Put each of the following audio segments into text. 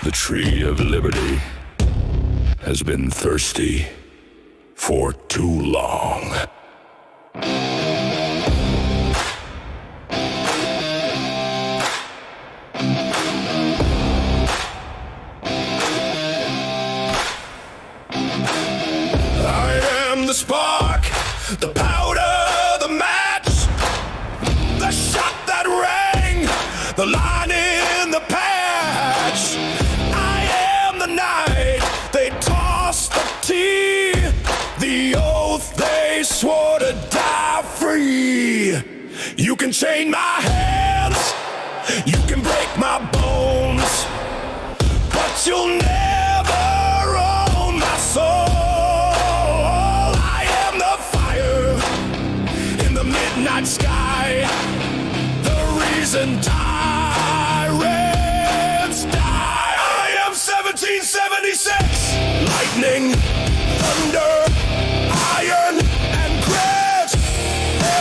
The tree of liberty has been thirsty for too long. I am the spark, the powder, the match, the shot that rang, the line in the patch. I am the night they tossed the tea, the oath they swore to die free. You can chain my hands, you can break my bones, but you'll never own my soul. I am the fire in the midnight sky, the reason tyrants die. I am 1776, lightning, thunder, iron, and grit.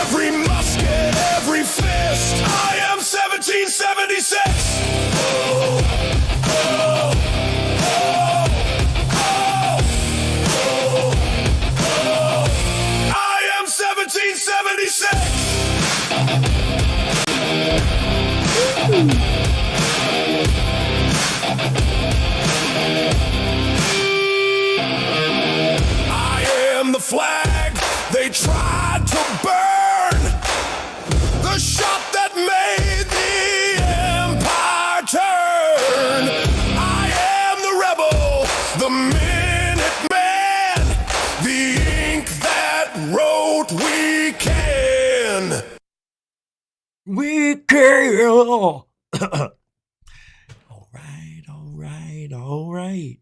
Every musket, every fist. I am 1776. Oh, oh, oh, oh, oh, oh. I am 1776. I am the flag they tried to burn, the shot that made the empire turn. I am the rebel, the Minuteman, the ink that wrote we can. We can. All right.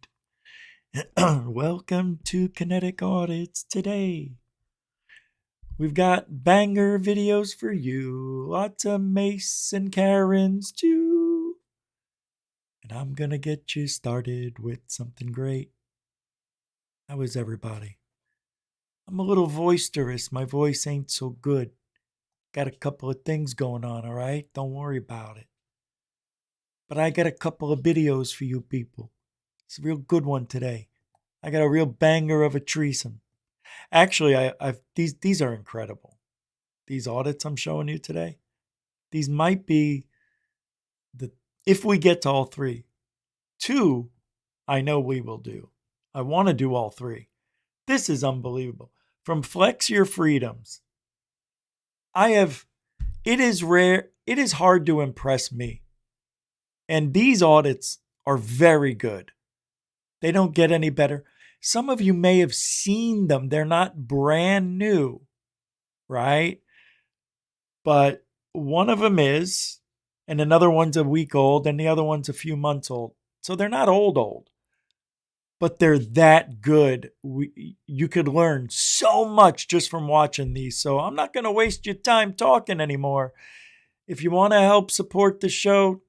Welcome to Kinetic Audits today. We've got banger videos for you, lots of Mace and Karens too. And I'm going to get you started with something great. How is everybody? I'm a little boisterous. My voice ain't so good. Got a couple of things going on, all right? Don't worry about it. But I got a couple of videos for you people. It's a real good one today. I got a real banger of a threesome. Actually, these are incredible. These audits I'm showing you today. These might be if we get to all three. 2, I know we will do. I want to do all 3. This is unbelievable. From Flex Your Freedoms. It is rare. It is hard to impress me. And these audits are very good. They don't get any better. Some of you may have seen them. They're not brand new, right? But one of them is, and another one's a week old, and the other one's a few months old. So they're not old, but they're that good. You could learn so much just from watching these. So I'm not going to waste your time talking anymore. If you want to help support the show,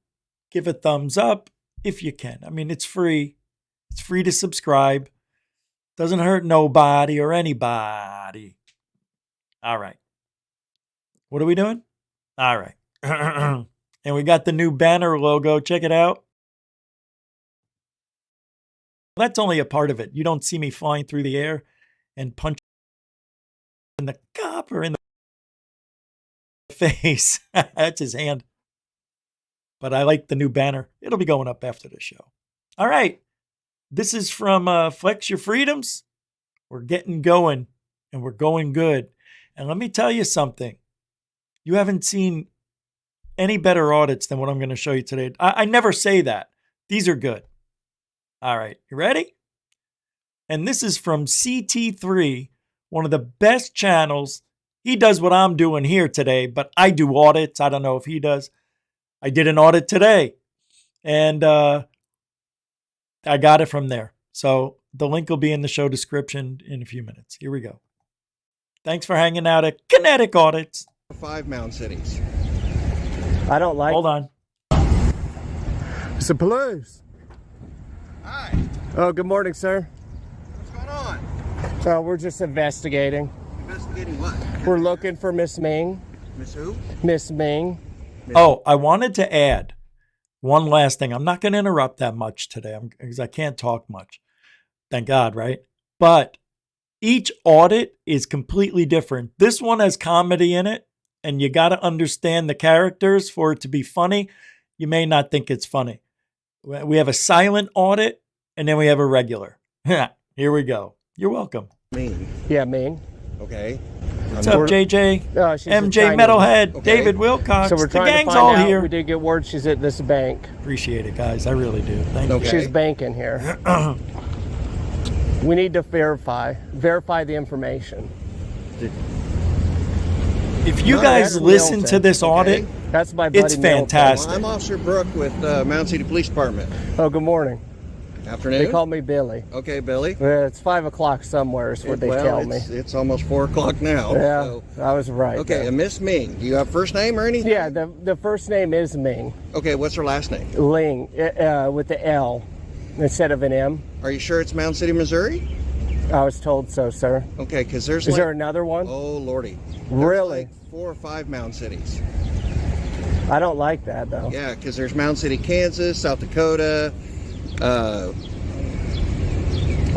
give a thumbs up if you can. I mean, it's free. It's free to subscribe. Doesn't hurt nobody or anybody. All right. What are we doing? All right. And we got the new banner logo. Check it out. That's only a part of it. You don't see me flying through the air and punch in the cop or in the face. That's his hand. But I like the new banner. It'll be going up after the show. All right. This is from Flex Your Freedoms. We're getting going, and we're going good. And let me tell you something. You haven't seen any better audits than what I'm going to show you today. I never say that. These are good. All right. You ready? And this is from CT3, one of the best channels. He does what I'm doing here today, but I do audits. I don't know if he does. I did an audit today, and I got it from there. So the link will be in the show description in a few minutes. Here we go. Thanks for hanging out at Kinetic Audits. 5 mound cities. I don't like. Hold on. It's a police. Hi. Oh, good morning, sir. What's going on? So we're just investigating. Investigating what? We're looking for Miss Ming. Miss who? Miss Ming. Oh, I wanted to add, One last thing. I'm not going to interrupt that much today because I can't talk much. Thank God, right? But each audit is completely different. This one has comedy in it, and you got to understand the characters for it to be funny. You may not think it's funny. We have a silent audit, and then we have a regular. Here we go. You're welcome. Mean. Yeah, Ming. Okay. What's up, JJ? Oh, she's a MJ Chinese. Metalhead, Okay. David Wilcox. So we're The trying to gang's find all out. here. We did get word she's at this bank. Appreciate it, guys. I really do. Thank Okay. She's banking here. We need to verify the information. you. If you No, guys that's listen Milton. to this audit, That's my buddy. it's Milton. fantastic. Well, I'm Officer Brooke with Mound City Police Department. Oh, good morning. Afternoon. They call me Billy. Okay, Billy. It's 5 o'clock somewhere is what they Well, tell me. It's almost 4 o'clock now. Yeah, So. I was right. Okay, and Miss Ming, do you have first name or anything? Yeah, the first name is Ming. Okay, what's her last name? Ling, with the L instead of an M. Are you sure it's Mound City, Missouri? I was told so, sir. Okay, because there's Is like, there another one? oh lordy, there's Really? like 4 or 5 Mound Cities. I don't like that, though. Yeah, because there's Mound City, Kansas, South Dakota. I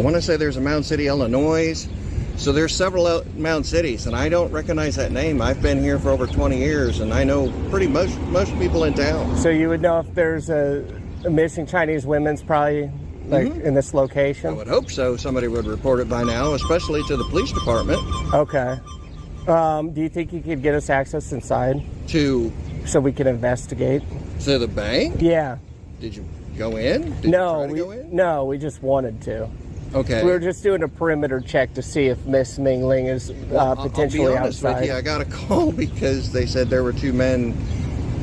want to say there's a Mound City, Illinois. So there's several Mound Cities, and I don't recognize that name. I've been here for over 20 years, and I know pretty much most people in town. So you would know if there's a missing Chinese women's probably like in this I location? would hope so. Somebody would report it by now, especially to the police department. Okay. Do you think you could get us access inside To so we can investigate? the bank? Yeah. Did you go in? Did you No, try to go in? no, we just wanted to. Okay. We were just doing a perimeter check to see if Miss Ming Ling is potentially I'll be honest outside. with you, I got a call because they said there were 2 men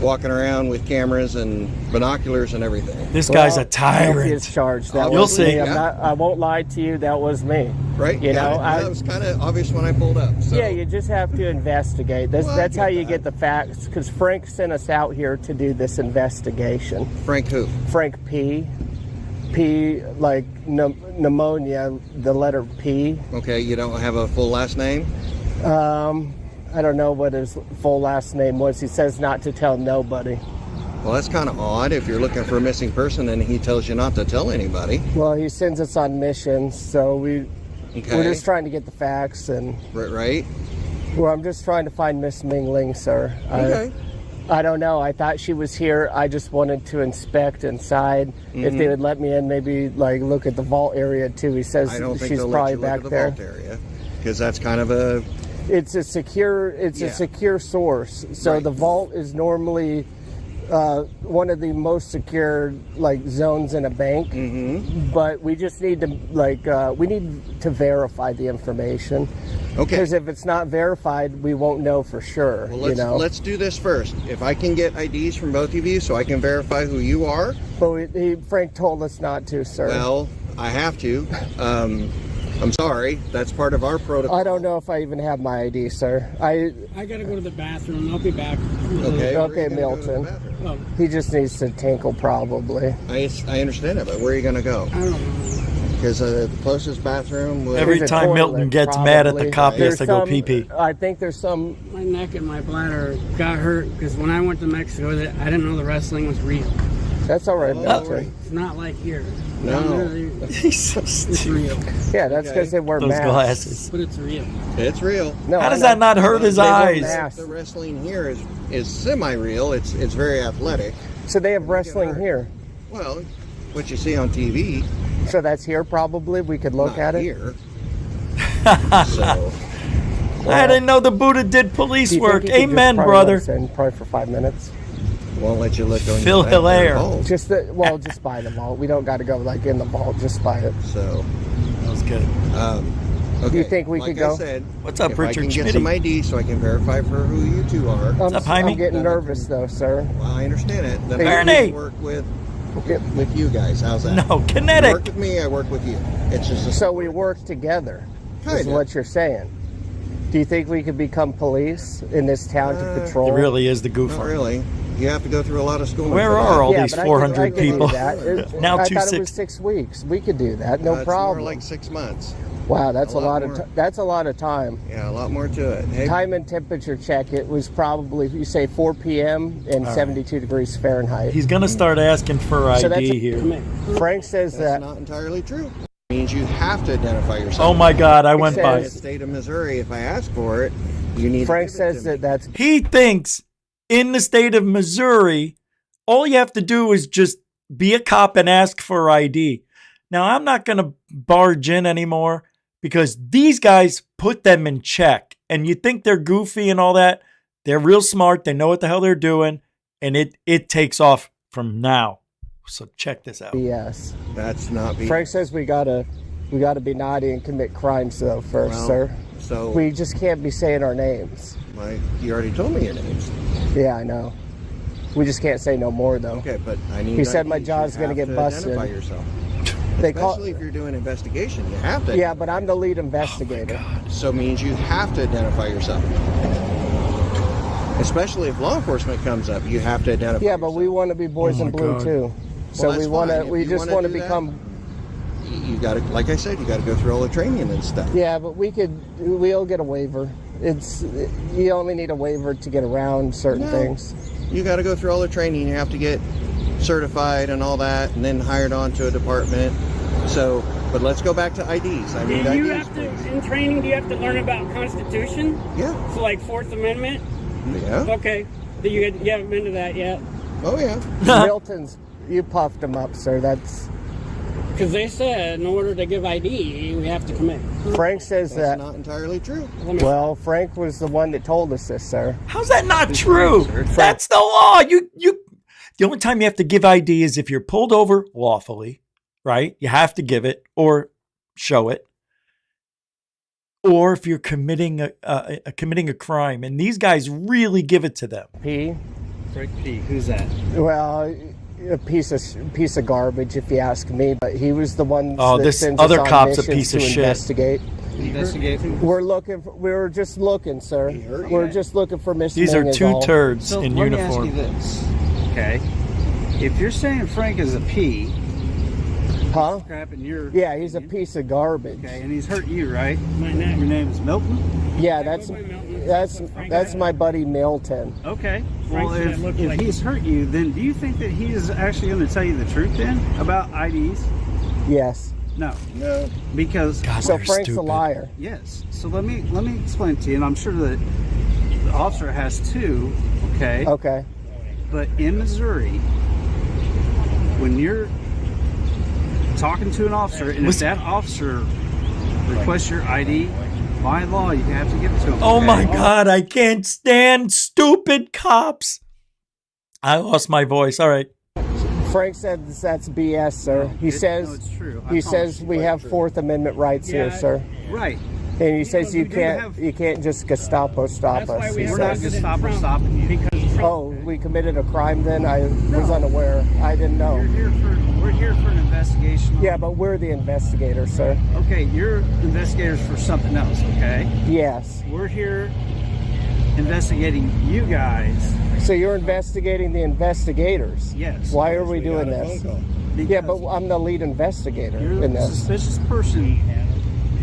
walking around with cameras and binoculars and everything. This guy's a Guilty tyrant. as charged. That You'll was see. me. Yeah. I won't lie to you. That was me. Right? You know, that was kind of obvious when I pulled up. So. Yeah, you just have to investigate. Well, I That's get how you that. get the facts. Because Frank sent us out here to do this investigation. Frank who? Frank P. Like pneumonia, the letter P. Okay, you don't have a full last name? I don't know what his full last name was. He says not to tell nobody. Well, that's kind of odd if you're looking for a missing person and he tells you not to tell anybody. Well, he sends us on missions, so we're Okay. just trying to get the facts, and Right? well, I'm just trying to find Miss Ming Ling, sir. Okay. I don't know. I thought she was here. I just wanted to inspect inside. If they would let me in, maybe like look at the vault area too. He says I don't think she's they'll probably let you look back at the there. vault area because that's kind of a It's a secure. It's Yeah. a secure source. So Right. the vault is normally one of the most secure like zones in a bank. But we just need to we need to verify the information. okay. Because if it's not verified, we won't know for sure. Well, let's do this first. If I can get IDs from both of you so I can verify who you are, But Frank told us not to, sir. well, I have to. I'm sorry. That's part of our protocol. I don't know if I even have my ID, sir. I gotta go to the bathroom. I'll be back. Okay. where are Okay, you gonna go to the Milton. bathroom? Oh, He just needs to tinkle, probably. I understand it, but where are you going to go? I don't know. Because the closest bathroom was... Every There's a time toilet, Milton gets mad at the probably. cop, he has There's to go some- pee-pee. I think there's some. My neck and my bladder got hurt because when I went to Mexico, I didn't know the wrestling was real. That's all right, Oh, Milton. It's not like here. No. Down there, He's so it's stupid. real, Yeah, that's Okay. because they wear Those masks. glasses. but it's real. It's real. No, How I does know. that not hurt his They wear eyes? masks. The wrestling here is semi-real. It's very athletic. So they have wrestling here. Well, what you see on TV, So that's here, probably. We could look not at it. here. So, I didn't know the Buddha did Do police you think work. you could just Amen, probably brother. let us in probably for 5 minutes. won't let you look on Phil your back there Hilaire. at all. Just just by the vault. We don't got to go like in the vault. Just by it. So, That was good. okay. you think we like could I go? said, What's up, if Richard I can get Schmitty? some ID so I can verify for who you two are, up, Jaime? I'm getting nervous though, sir. well, I understand it. Then Hey, I Ernie. can work with you guys. How's that? No, You kinetic. work with me, I work with you. It's just a So we work together. Is Kinda. what you're saying. Do you think we could become police in this town to patrol? It really is the Not goof. really. You have to go through a lot of schooling. Where for are that. all Yeah, these but I 400 could do people? that. Now I thought it 260. was 6 weeks. We could do that. No It's problem. more like 6 months. Wow, that's a lot more. of that's a lot of time. Yeah, a lot more to it. Hey, Time and temperature check. It was probably, you say 4 p.m. and 72 degrees Fahrenheit. He's going to start asking for So ID that's- here. Frank says that's that. not entirely true. It means you have to identify yourself. Oh my God, I went says- by In the state of Missouri, if I ask for it, you need Frank to give it says to me. that that's He thinks in the state of Missouri, all you have to do is just be a cop and ask for ID. Now, I'm not going to barge in anymore because these guys put them in check. And you think they're goofy and all that. They're real smart. They know what the hell they're doing. And it takes off from now. So check this out. BS. That's not being. Frank says we gotta be naughty and commit crimes though first, Well, sir. So We just can't be saying our names. like, you already told me your names. Yeah, I know. We just can't say no more though. Okay, but I need. He said my IDs. jaw's You gonna have get to busted. Identify yourself. They call. Especially if you're doing investigation, you have to. Yeah, but I'm the lead investigator. So means you have to identify yourself. Especially if law enforcement comes up, you have to identify. Yeah, but we yourself. want to be boys Oh in my blue God. too. So Well, we that's want to. fine. If We you just wanna want to do that, become. You got to, like I said, you got to go through all the training and stuff. Yeah, but we'll get a waiver. You only need a waiver to get around certain No. things. You got to go through all the training. You have to get certified and all that, and then hired on to a department. So, but let's go back to IDs. I Do need you IDs, have to, please. in training, do you have to learn about Constitution? Yeah, So like Fourth Amendment? yeah. Okay. You haven't been to that yet? Oh yeah. Milton's, you puffed him up, sir. That's Because they said in order to give ID, we have to commit. Frank says That's that. not entirely true. Well, Frank was the one that told us this, sir. How's that not true? That's the law. The only time you have to give ID is if you're pulled over lawfully, right? You have to give it or show it. Or if you're committing a crime, and these guys really give it to them. P. Frank P. Who's that? Well, a piece of garbage, if you ask me. But he was the one. Oh, that this sends other us on cop's a missions piece of to shit. Investigate. Investigate. We were just looking, sir. We're just looking for Miss These Ming are is two all. turds So in let uniform. me ask you this, okay? If you're saying Frank is a P, Huh? crap, and you're Yeah, he's a piece of garbage. okay, and he's hurt you, right? My neck. Your name is Milton. Yeah, Go by Milton. Frank that's said- my buddy Milton. Okay. Frank Well, said it looked if like- he's hurt you, then do you think that he is actually going to tell you the truth then about IDs? Yes. No, No. because God, So they're Frank's a stupid. liar. yes. So let me explain to you, and I'm sure that the officer has too. Okay. Okay. But in Missouri, when you're talking to an officer, and if Listen. that officer requests your ID, by law, you have to give it to him. Oh okay? my God, I can't stand stupid cops. I lost my voice. All right. Frank said that's BS, sir. He No, says it's true. I he promise says you. we have Fourth Amendment rights here, Yeah. sir. Right. And he says we you do can't have- you can't just Gestapo stop That's us. why we he have We're not says. just President stopping you. Because Trump, Oh, we committed a crime then? I was unaware. I didn't know. We're here for an investigation. Yeah, but we're the investigators, sir. Okay, you're investigators for something else, okay? Yes. We're here investigating you guys. So you're investigating the investigators? Yes. Why are we got doing a phone this? call. Yeah, Because but I'm the lead investigator you're in a this. suspicious person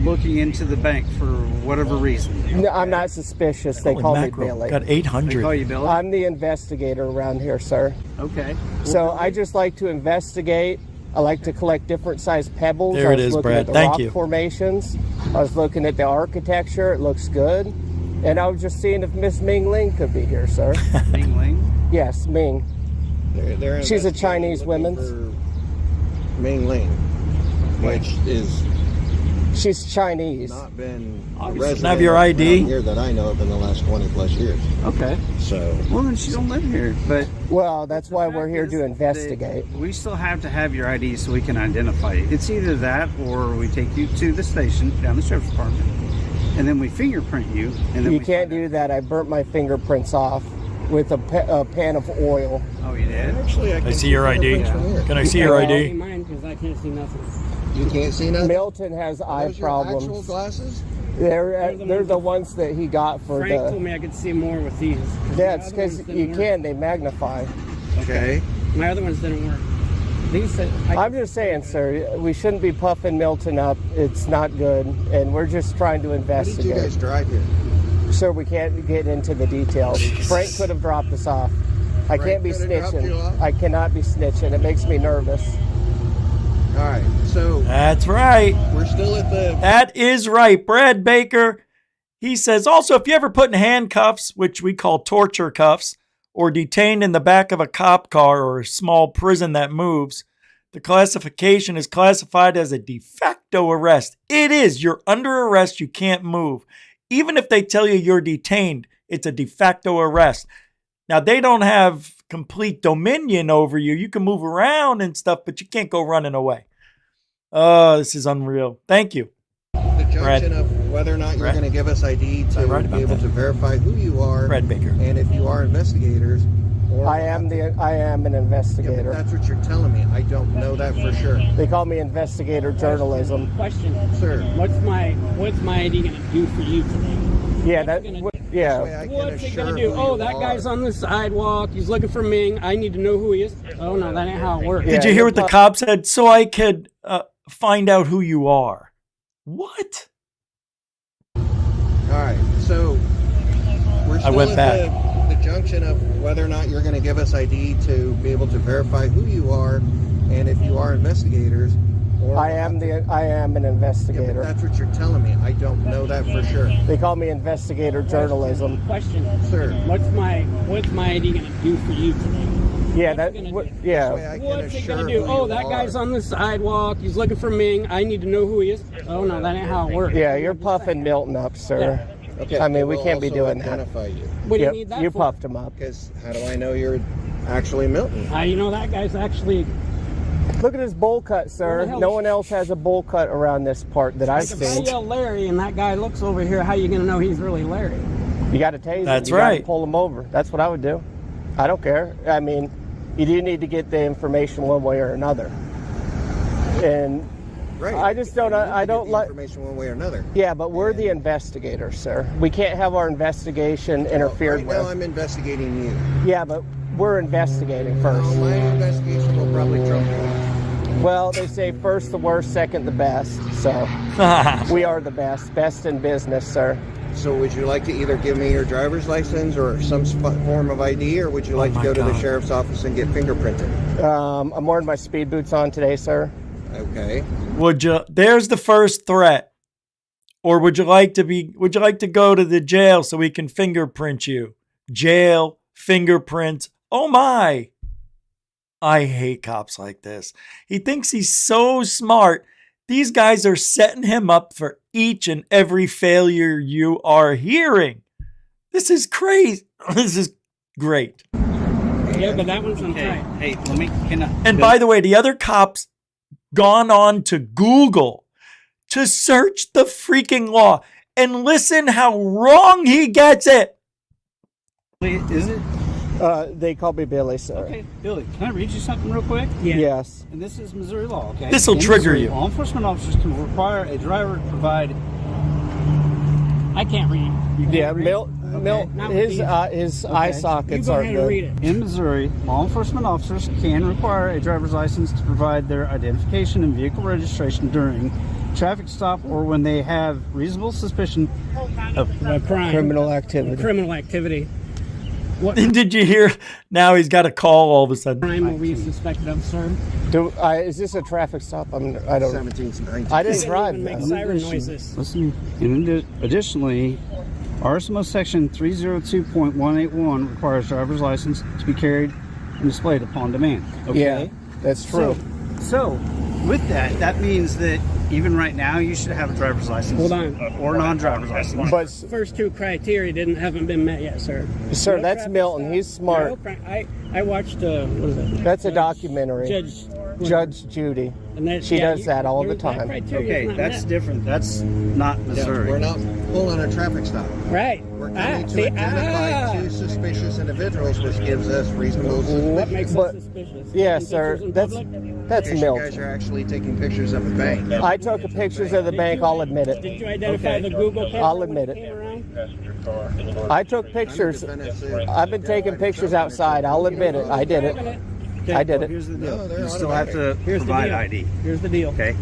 looking into the bank for whatever reason. No, I'm not suspicious. They Holy call me mackerel. Billy. Got They call 800. you Billy? I'm the investigator around here, sir. Okay. So I just like to investigate. I like to collect different sized pebbles. There I it was is, looking Brad. at the Thank rock you. formations. I was looking at the architecture. It looks good. And I was just seeing if Miss Ming Ling could be here, sir. Ming Ling. Yes, Ming. They're She's a investigating, Chinese looking woman. for Ming Ling, which is She's Chinese. not been a Obviously. resident Have your ID? around here that I know of in the last 20 plus years. Okay. So Well, then she don't live here. But Well, that's why we're here to that investigate. we still have to have your ID so we can identify you. It's either that or we take you to the station down the sheriff's department, and then we fingerprint you. And then You we can't find do that. I burnt my fingerprints off with a pan of oil. out. Oh, you did? actually, I I can see your ID. fingerprints from here. Can I see your Yeah. see ID? mine because I can't see nothing. You can't see nothing. Milton has Are eye those your actual problems. glasses? They're the ones that he got for Frank told the. me I could see more with these. Yeah, it's My other because ones you didn't work. can. They magnify. Okay. My other ones didn't work. I'm just saying, sir, we shouldn't be puffing Milton up. It's not good, and we're just trying to How did investigate. you guys drive here? Sir, we can't get into the details. Frank could have dropped us off. I can't be could have dropped you snitching. off? I cannot be snitching. It makes me nervous. All right, so That's right. we're still at the. That is right. Brad Baker, he says, also, if you ever put in handcuffs, which we call torture cuffs, or detained in the back of a cop car or a small prison that moves, the classification is classified as a de facto arrest. It is. You're under arrest. You can't move. Even if they tell you you're detained, it's a de facto arrest. Now, they don't have complete dominion over you. You can move around and stuff, but you can't go running away. Oh, this is unreal. Thank you. The junction Brad. of whether or not you're Brad. going to give us ID to I write be about able that. to verify who you are, Brad Baker. and if you are investigators, or I am an Yeah, but investigator. that's what you're telling me. I don't know that for sure, They call me investigator journalism. Question. sir. What's my ID gonna do for you today? Yeah, that. Way Yeah. I can What's it assure gonna do? who Oh, you that are. guy's on the sidewalk. He's looking for Ming. I need to know who he is. Oh no, that ain't how it works. Yeah. Did you hear what the cop said? So I could find out who you are. What? All right, so we're still went at the junction of whether or not you're going to give us ID to be able to verify who you are, and if you are investigators, or I am an Yeah, but investigator. that's what you're telling me. I don't know that for sure, They call me investigator journalism. Question. sir. What's my ID gonna do for you today? Yeah, What's that. it gonna do? Yeah. Way I can What's it assure gonna do? who Oh, you that are. guy's on the sidewalk. He's looking for Ming. I need to know who he is. Oh no, that ain't how it works. Yeah, you're puffing Milton up, sir. Okay, I mean, we we'll can't be also doing that. identify you, What do Yep, you need that you for? puffed him up. because how do I know you're actually Milton? You know that guy's actually Look at his bowl cut, sir. Where the hell No is- one else has a bowl cut around this part that I've If I seen. yell Larry and that guy looks over here, how you gonna know he's really Larry? You got to tase him. That's You gotta right. pull him over. That's what I would do. I don't care. I mean, you do need to get the information one way or another. And Right. I just don't. You need to I get don't the like. information one way or another. Yeah, but we're the investigators, sir. We can't have our investigation interfered Right with. now, I'm investigating you. Yeah, but we're investigating Well, first. my investigation will probably trump yours. Well, they say first the worst, second the best. So we are the best in business, sir. So would you like to either give me your driver's license or some form of ID, or would you like to my go to the God. sheriff's office and get fingerprinted? I'm wearing my speed boots on today, sir. Okay. Would you? There's the first threat. Or would you like to go to the jail so we can fingerprint you? Jail, fingerprints. Oh my. I hate cops like this. He thinks he's so smart. These guys are setting him up for each and every failure you are hearing. This is crazy. This is great. Yeah, but that one's on Hey, tight. hey, let me. Can I? And by the way, the other cops gone on to Google to search the freaking law and listen how wrong he gets it. Is it? They call me Billy, sir. Okay, Billy, can I read you something real quick? Yeah. Yes. And this is Missouri law, okay? This'll In trigger Missouri, you. Law enforcement officers can require a driver to provide. I can't read. You Yeah, can't read? Milt. Not His with his Okay. eye You sockets go aren't ahead and read good. it. In Missouri, law enforcement officers can require a driver's license to provide their identification and vehicle registration during traffic stop or when they have reasonable suspicion of A crime. Criminal activity. Criminal activity. What Did you hear? Now he's got a call all of a sudden. crime will be suspected of, sir? Is this a traffic stop? I don't. 17th, 19th. I didn't Doesn't drive even make this. siren noises. Listen, additionally, RSMO section 302.181 requires driver's license to be carried and displayed upon demand. Okay? Yeah, that's true. So, with that, that means that even right now you should have a driver's license. Hold on. Or non-driver's license. But First two criteria haven't been met yet, sir. sir, No that's traffic Milton. stop, He's smart. no cri- I watched what is it? That's a documentary. Judge Judy. and that, She does that all the that time. criteria is Okay, not that's met. different. That's not Missouri. We're not pulling a traffic stop. Right. We're coming to identify two suspicious individuals, which gives us reasonable What suspicion. makes But- us suspicious? Yeah, Taking sir. pictures in That's public? that's In case you guys Milton. are actually taking pictures of a bank. I took pictures of the bank. I'll admit Did it. you identify Okay. the Google camera? I'll when admit it it. came around? I took pictures. I've been taking pictures outside. I'll admit it. I did it. Okay, I did well, it. Here's the deal. No, they're You still have to Here's the provide deal. ID. Here's the deal. Okay.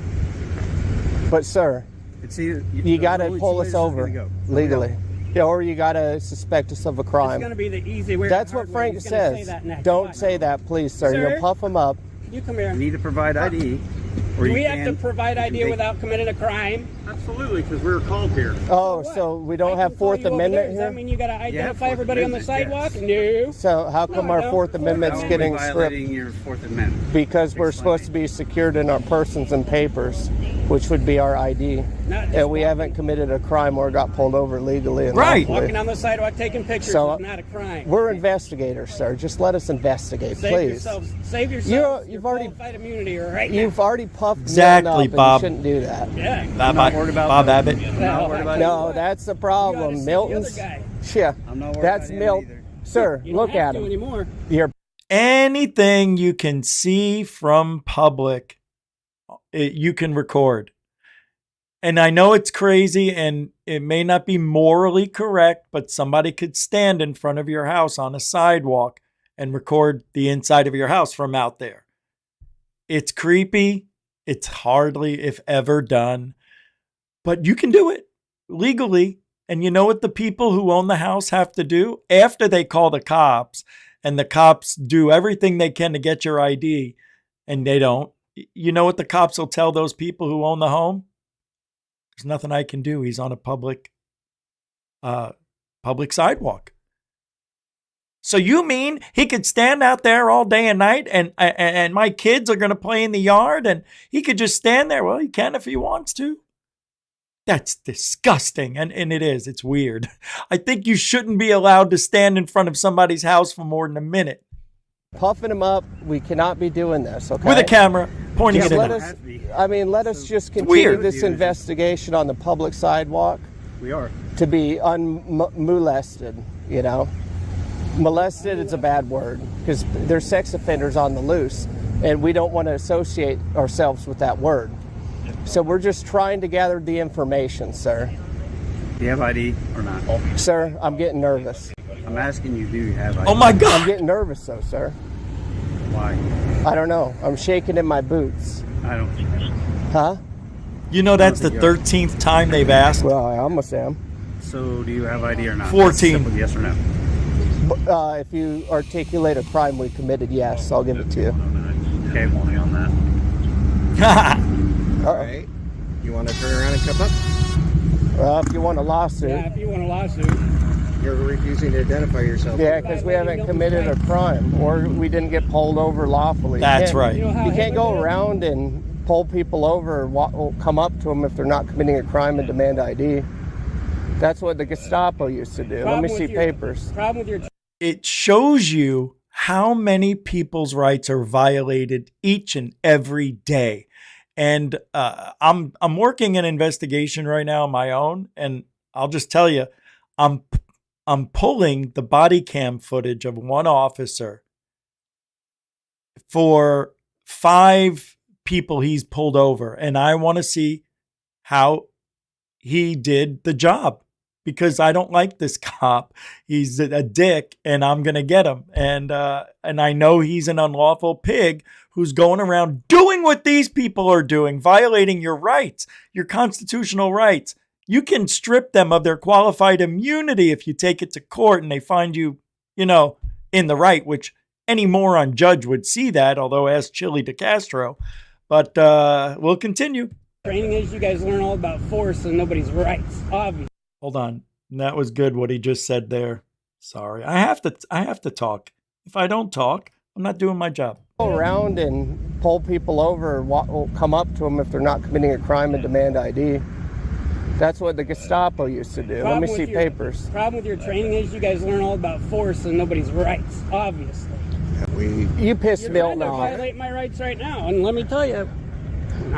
But sir, It's either you got to only pull two us ways over it's gonna go. legally. Yeah, or you got to suspect us of a It's crime. going to be the easy way. That's or what hard way. Frank He's gonna say says. that next. Don't Watch. say that, please, sir. Sir? You'll puff him up. You come here. You need to provide ID. Or Do you we have to can- provide you can ID take- without committing a crime? Absolutely, because we were called here. Oh, What? so we I don't can have call Fourth you over Amendment there. Does that here? mean you got to identify Fourth everybody on the Amendment, sidewalk? yes. No. So how come No, I our don't. Fourth Amendment's How are we getting stripped? violating your Fourth Amendment? Because we're Explain. supposed to be secured in our persons and papers, which would be our ID. Not just And we walking. haven't committed a crime or got pulled over legally and Right. lawfully. Walking on the sidewalk taking pictures So, is not a crime. We're investigators, sir. Just let us investigate, Save please. yourselves. Save yourselves. You've your already- qualified immunity right now. You've already puffed Exactly, Milton up, and Bob. you shouldn't do that. Yeah. Bob, worried about Bob that. Abbott. I'm not worried about No, it. that's the You gotta problem. see Milton's. the other guy. Yeah, I'm not worried that's about him Milton. either. Sir, You don't look have at to him. anymore. You're Anything you can see from public, you can record. And I know it's crazy and it may not be morally correct, but somebody could stand in front of your house on a sidewalk and record the inside of your house from out there. It's creepy. It's hardly, if ever, done. But you can do it legally. And you know what the people who own the house have to do? After they call the cops and the cops do everything they can to get your ID and they don't, you know what the cops will tell those people who own the home? There's nothing I can do. He's on a public sidewalk. So you mean he could stand out there all day and night and my kids are going to play in the yard and he could just stand there? Well, he can if he wants to. That's disgusting. And it is. It's weird. I think you shouldn't be allowed to stand in front of somebody's house for more than a minute puffing him up. We cannot be doing this, okay? with a camera pointing Just it let at us, him. let us just continue weird. this investigation on the public sidewalk We are. to be unmolested, you know? Molested is a bad word because there's sex offenders on the loose and we don't want to associate ourselves with that word. So we're just trying to gather the information, sir. Do you have ID or not? Sir, I'm getting nervous. I'm asking you, do you have ID? Oh my I'm God. getting nervous though, sir. Why? I don't know. I'm shaking in my boots. I don't think so. Huh? You know that's the 13th time they've asked. Well, I almost am. So do you have ID or not? 14. Simple yes or no? If you articulate a crime we committed, yes, I'll give it to you. Okay, I'm only on that. All right. You want to turn around and come up? If you want a lawsuit. Yeah, if you want a lawsuit. You're refusing to identify yourself. Yeah, because we haven't committed a crime or we didn't get pulled over lawfully. That's You can't- right. You know how You can't Hitler go did it? around and pull people over or come up to them if they're not committing a crime and demand ID. That's what the Gestapo used to do. Let Problem me with see your- papers. Problem with your It shows you how many people's rights are violated each and every day. And I'm working an investigation right now on my own, and I'll just tell you, I'm pulling the body cam footage of one officer for 5 people he's pulled over, and I want to see how he did the job. Because I don't like this cop. He's a dick and I'm going to get him. And I know he's an unlawful pig who's going around doing what these people are doing, violating your rights, your constitutional rights. You can strip them of their qualified immunity if you take it to court and they find you, in the right, which any moron judge would see that, although ask Chili DeCastro. But we'll continue. training is, you guys learn all about force and nobody's rights. Obviously. Hold on. That was good what he just said there. Sorry. I have to talk. If I don't talk, I'm not doing my job. Go around and pull people over or come up to them if they're not committing a crime and demand ID. That's what the Gestapo used to do. Let me see papers. Problem with your training is, you guys learn all about force and nobody's rights. Obviously. You pissed You're Milton trying to off. violate my rights right now, and let me tell you.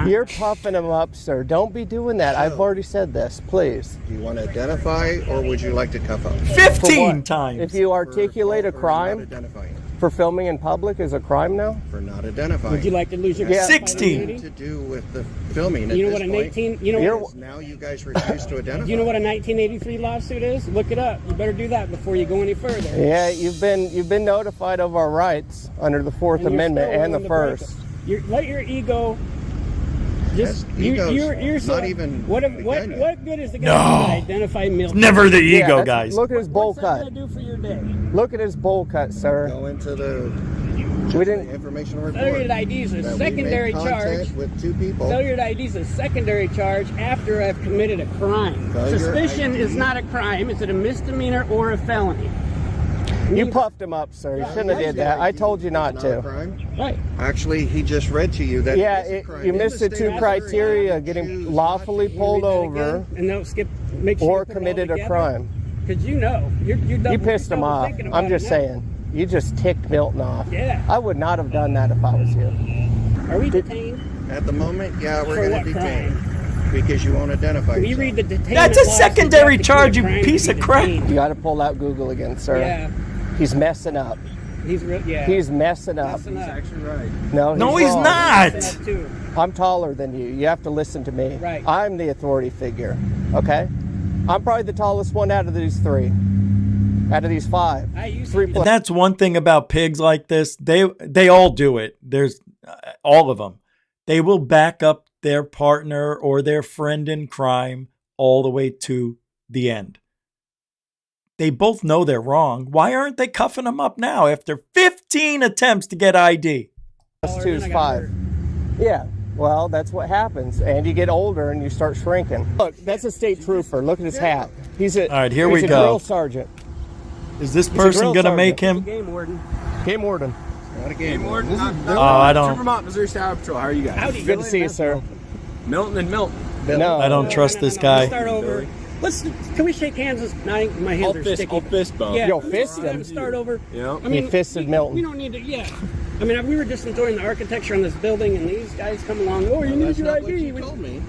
You're puffing him up, sir. Don't be doing that. I've already said this. Please. Do you want to identify or would you like to cuff up? 15 what? times. If you articulate a For not crime, identifying. For filming in public is a crime now? For not identifying. Would you like to lose your Yeah. 16. To do with the filming at You know this what a point. 19? You know You're- what? Now you guys refuse to identify. You know what a 1983 lawsuit is? Look it up. You better do that before you go any further. Yeah, you've been notified of our rights under the Fourth And you're Amendment still and the willing to break First. it. Let your ego. Just That's- ego's you're so, not even what begun yet. what good is the guy No. to identify Milton? Never the Yeah, ego, that's- guys. Look at his bowl What's that cut. gonna do for your day? Look at his bowl cut, sir. Go into the We didn't. information report. Failure to ID is a that we secondary made contact charge. with two people. Failure to ID is a secondary charge after I've committed a crime. Failure Suspicion ID. is not a crime. It's a misdemeanor or a felony. You puffed him up, sir. You shouldn't have did that. I told you not Not to. a crime. Right. Actually, he just read to you that Yeah, it is a crime. you In missed the the state two of criteria: Missouri, getting choose lawfully Read pulled that over again, and don't skip. Make sure or you put it all committed a together. crime. Because you know, you're double, You pissed you're him double off. thinking about I'm it just now. saying. You just ticked Milton off. Yeah. I would not have done that if I was you. Are we detained? At the moment, yeah, we're For going what to detain because you won't identify We yourself. read the detainment That's a laws, secondary you have to charge, commit a you crime to piece be of crap. detained. You got to pull out Google again, sir. Yeah. He's messing up. He's real. Yeah. He's messing up. Messing up. Actually, right. No, he's wrong. not. Messing up too. I'm taller than you. You have to listen to me. Right. I'm the authority figure. Okay? I'm probably the tallest one out of these three. Out of these five. I used to Three be plus. And that's one thing about pigs like this. They all do it. There's all of them. They will back up their partner or their friend in crime all the way to the end. They both know they're wrong. Why aren't they cuffing them up now after 15 attempts to get ID? Plus taller, two then is I got 5. hurt. Yeah. Well, that's what happens. And you get older and you start shrinking. Look, that's a state trooper. Look at his hat. He's a All right, here he's we a go. drill sergeant. Is this a person drill going to make sergeant. him? Game warden. Game warden. Not a game. Oh, I don't. Vermont, Missouri Star Patrol. How are you guys? Howdy. Good to see you, sir. Milton and Milton. No. I don't trust this Let's guy. start over. Can we shake hands? My hands are sticky. I'll fist bump. Yeah. Yo, let's fist have him. it Start over. Yeah. I mean, He fisted we, Milton. We don't need to. Yeah. I mean, we were just enjoying the architecture on this building, and these guys come along. Oh, you need That's your not what ID. you told me.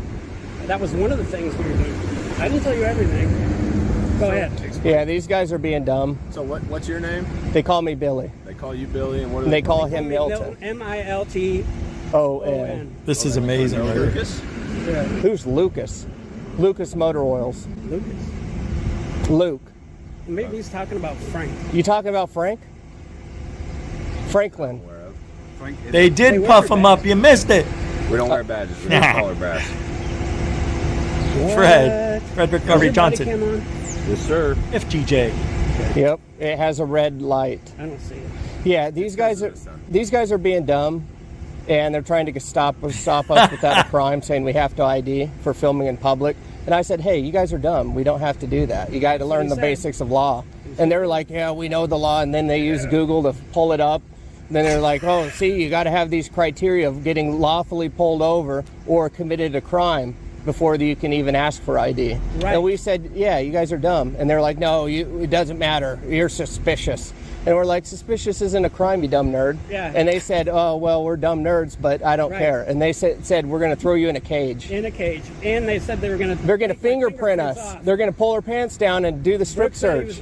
That was one of the things we were doing. I didn't tell you everything. Go ahead. Yeah, these guys are being dumb. So what's your name? They call me Billy. They call you Billy, and what do They call him Milton. Milton. O-N. This is amazing. Right here. Lucas? Who's Lucas? Lucas Motor Oils. Lucas. Luke. Maybe he's talking about Frank. You talking about Frank? Franklin. They did puff him up. You missed it. We don't wear badges. We just collar brass. Frederick Is Harvey your body Johnson. cam on? Yes, sir. FGJ. Yep. It has a red light. I don't see it. Yeah, these guys are being dumb, and they're trying to stop us without a crime, saying we have to ID for filming in public. And I said, hey, you guys are dumb. We don't have to do that. You got to learn the basics of law. And they're like, yeah, we know the law. And then they use Google to pull it up. Then they're like, oh, see, you got to have these criteria of getting lawfully pulled over or committed a crime before you can even ask for ID. Right. And we said, yeah, you guys are dumb. And they're like, no, it doesn't matter. You're suspicious. And we're like, suspicious isn't a crime, you dumb nerd. Yeah. And they said, oh, well, we're dumb nerds, but I don't Right. care. And they said, we're going to throw you in a cage. In a cage. And they said they were going to... They're going to fingerprint us. They're going to pull our pants down and do the strip search.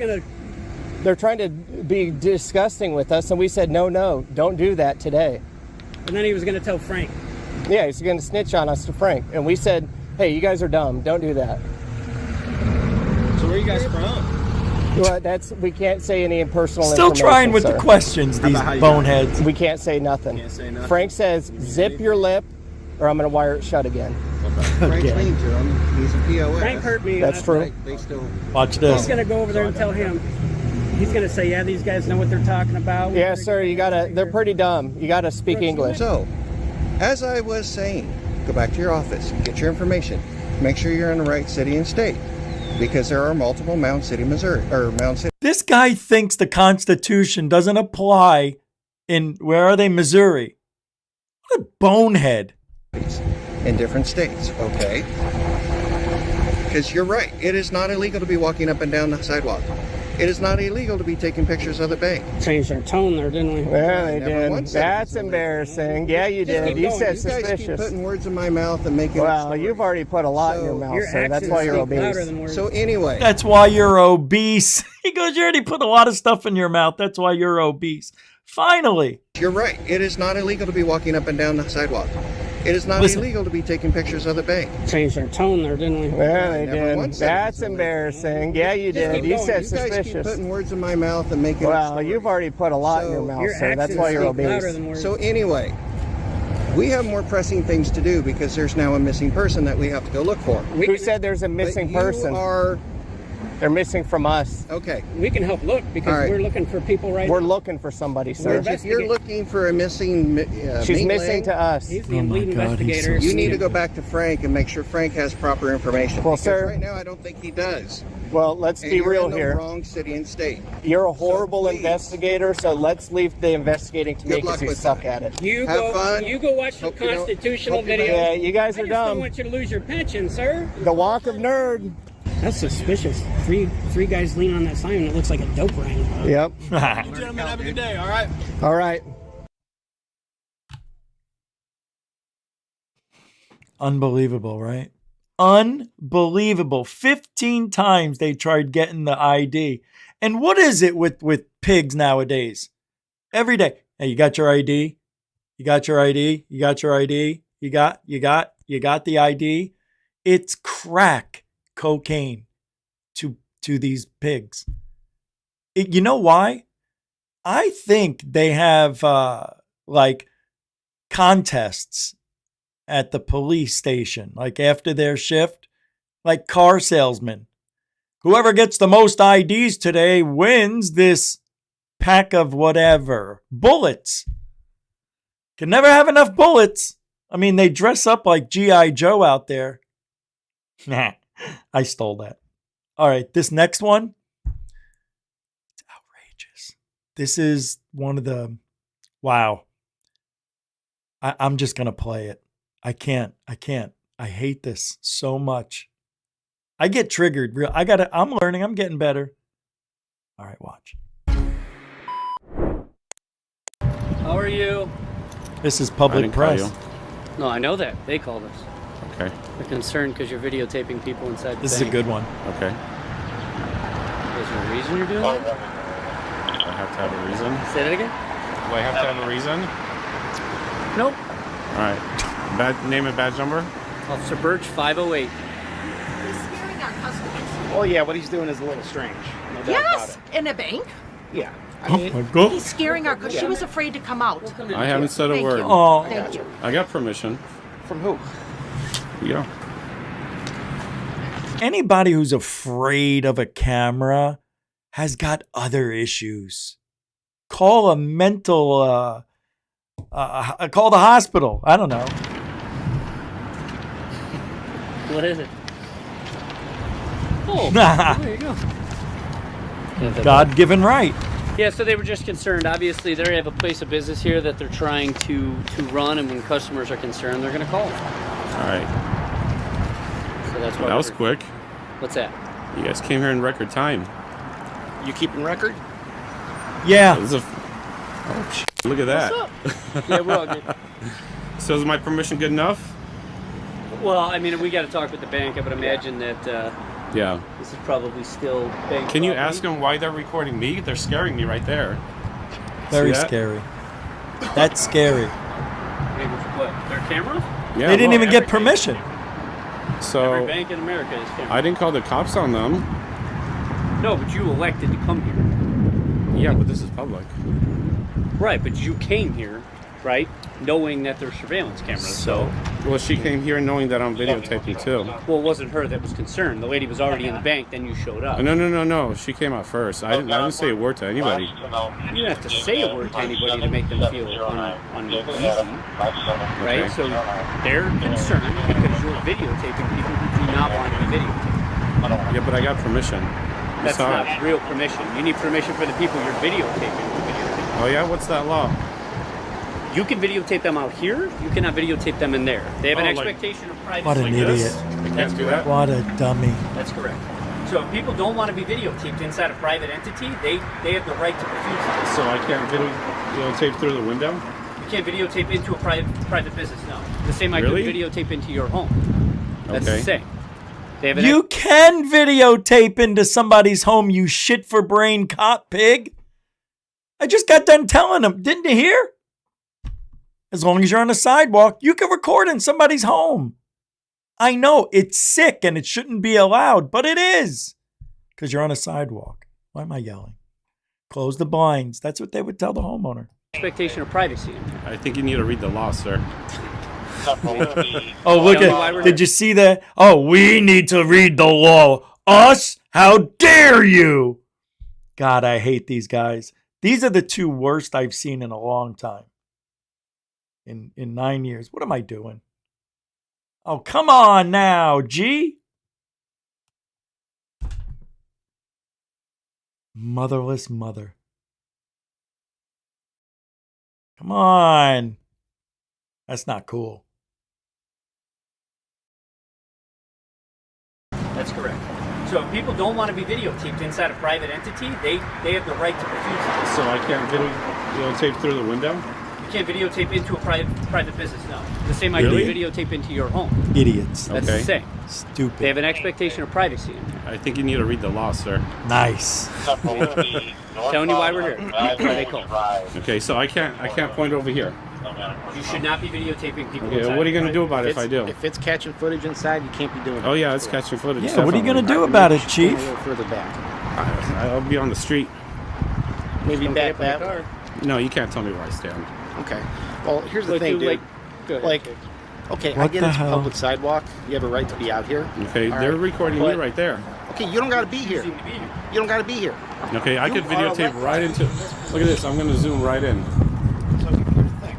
They're trying to be disgusting with us, and we said, no, don't do that today. And then he was going to tell Frank. Yeah, he's going to snitch on us to Frank. And we said, hey, you guys are dumb. Don't do that. So where are you guys from? Well, we can't say any personal Still information, trying with sir. the questions, these about how you boneheads. We can't say nothing. Can't say nothing. Frank says, zip your lip, or I'm going to wire it shut again. Frank's mean to him. He's a POS. Frank hurt me. That's true. Right, they still. Watch He's this. going to go over there and tell him. He's going to say, yeah, these guys know what they're talking about. Yeah, sir, they're pretty dumb. You got to speak English. So, as I was saying, go back to your office, get your information, make sure you're in the right city and state, because there are multiple Mound City, Missouri, or Mound City. This guy thinks the Constitution doesn't apply in, where are they, Missouri? What a bonehead. In different states, okay? Because you're right, it is not illegal to be walking up and down the sidewalk. It is not illegal to be taking pictures of the bank. Changed our tone there, didn't we? Yeah, they Never did. once said it That's was illegal. embarrassing. Yeah, you did. keep You going. said You guys keep suspicious. putting words in my mouth and making up Well, stories. you've already put a lot in your So, mouth, Your sir. That's actions why you're speak louder obese. than words. So anyway, That's why you're obese. He goes, you already put a lot of stuff in your mouth. That's why you're obese. Finally. You're right. It is not illegal to be walking up and down the sidewalk. It is not Listen. illegal to be taking pictures of the bank. Changed our tone there, didn't we? Yeah, they Never did. once said That's it was embarrassing. Yeah, you did. keep You going. said You guys keep suspicious. putting words in my mouth and making up Well, stories. you've already put a lot in your So, mouth, Your sir. That's actions why you're speak louder obese. than words. So anyway, we have more pressing things to do because there's now a missing person that we have to go look for. Who said there's a missing But person? You are They're missing from us. okay. We can help look because All right. we're looking for people right We're now. looking for somebody, sir. If you're looking for a missing, She's meat missing laying, to us. He's the Oh my lead God, he's investigator. so you need to go back to Frank and make sure Frank has proper information. Well, because sir- right now I don't think he does. Well, let's And be you're real in the here. wrong city and state. You're a horrible please. investigator, so let's leave the investigating to me Good luck because you with suck that. at it. You Have go. fun. You go watch the Hope you don't- constitutional hope you video. Yeah, you guys I are just don't dumb. want you to lose your pension, sir. The walk of nerd. That's suspicious. Three guys lean on that sign and it looks like a dope ring. Yep. Gentlemen, have a good day. All right. All right. Unbelievable, right? Unbelievable. 15 times they tried getting the ID. And what is it with pigs nowadays? Every day. Hey, you got your ID? You got your ID? You got your ID? You got the ID? It's crack cocaine to these pigs. You know why? I think they have like contests at the police station, like after their shift, like car salesmen. Whoever gets the most IDs today wins this pack of whatever. Bullets. Can never have enough bullets. I mean, they dress up like G.I. Joe out there. Nah, I stole that. All right, this next one. It's outrageous. This is one of the, wow. I'm just going to play it. I can't. I hate this so much. I get triggered. I'm learning. I'm getting better. All right, watch. How are you? This is I public didn't call press. you. No, I know that. They called us. Okay. They're concerned because you're videotaping people inside the This is a bank. good one. Okay. Is there a reason you're doing that? I have to have a reason. Say that again? Do I have to have a reason? Nope. All right. Name and badge number? Officer Birch, 508. Well, yeah, what he's doing is a little strange. No doubt about Yes, it. in a bank. Yeah. I Oh mean, my God. He's scaring her because she was afraid to come out. I haven't said a Thank word. you. Oh, Thank you. I got permission. from who? Yeah. anybody who's afraid of a camera has got other issues. Call a mental, call the hospital. I don't know. What is it? Oh, there you go. God-given right. Yeah, so they were just concerned. Obviously, they have a place of business here that they're trying to run, and when customers are concerned, they're going to call them. All right. So that's why That was quick. What's that? You guys came here in record time. You keeping record? Yeah. This is oh, shit. Look at that. What's up? Yeah, we're all good. So is my permission good enough? Well, I mean, we got to talk with the bank. I would imagine that Yeah. this is probably still bank Can you property. ask them why they're recording me? They're scaring me right there. Very See that? scary. That's scary. Maybe what? Their cameras? Yeah. They didn't well, even get permission. Every So bank in America is cameras. I didn't call the cops on them. No, but you elected to come here. Yeah, but this is public. Right, but you came here, right, knowing that there's surveillance cameras. So, Well, she came here knowing that I'm videotaping too. well, it wasn't her that was concerned. The lady was already in the bank. Then you showed up. No. She came out first. I didn't say a word to anybody. You don't have to say a word to anybody to make them feel uneasy, right? Okay. So they're concerned because you're videotaping people who do not want to be videotaped. Yeah, but I got permission. You That's saw not it. real permission. You need permission for the people you're videotaping. Oh yeah, what's that law? You can videotape them out here. You cannot videotape them in there. They have an Oh, like- expectation of privacy. What an Like idiot. this? I can't do that. What a dummy. That's correct. So if people don't want to be videotaped inside a private entity, they have the right to refuse that. So I can't videotape through the window? You can't videotape into a private business, no. The same I Really? could videotape into your home. That's Okay. the same. They have an You can videotape into somebody's home, you shit for brain cop pig. I just got done telling him. Didn't you hear? As long as you're on the sidewalk, you can record in somebody's home. I know it's sick and it shouldn't be allowed, but it is. Because you're on a sidewalk. Why am I yelling? Close the blinds. That's what they would tell the homeowner. Expectation of privacy. I think you need to read the law, sir. Oh, look at, did you see that? Oh, we need to read the law. Us? How dare you? God, I hate these guys. These are the two worst I've seen in a long time. In 9 years. What am I doing? Oh, come on now, G. Motherless mother. Come on. That's not cool. That's correct. So if people don't want to be videotaped inside a private entity, they have the right to refuse it. So I can't videotape through the window? You can't videotape into a private business, no. The same idea Really? you videotape into your home. Idiots. That's Okay. the same. Stupid. They have an expectation of privacy. I think you need to read the law, sir. Nice. Telling you why we're here. Why they call. Okay, so I can't point over here. You should not be videotaping people Okay, inside. what are you going to do about it if I do? If it's catching footage inside, you can't be doing it. Oh, yeah, it's catching footage. Yeah, what are you going to definitely. do about it, A Chief? little further back. I'll be on the street. Maybe back that. No, you can't tell me where I stand. Okay. Well, here's the Like, thing, dude. go ahead. Like, okay, I What get the it's a hell? public sidewalk. You have a right to be out here. Okay, All they're right, recording me but- right there. Okay, you don't got to be here. Seem to be here. You don't got to be here. Okay, I You could are videotape elected. right into... Look at this, I'm going to zoom right in. So here's the thing.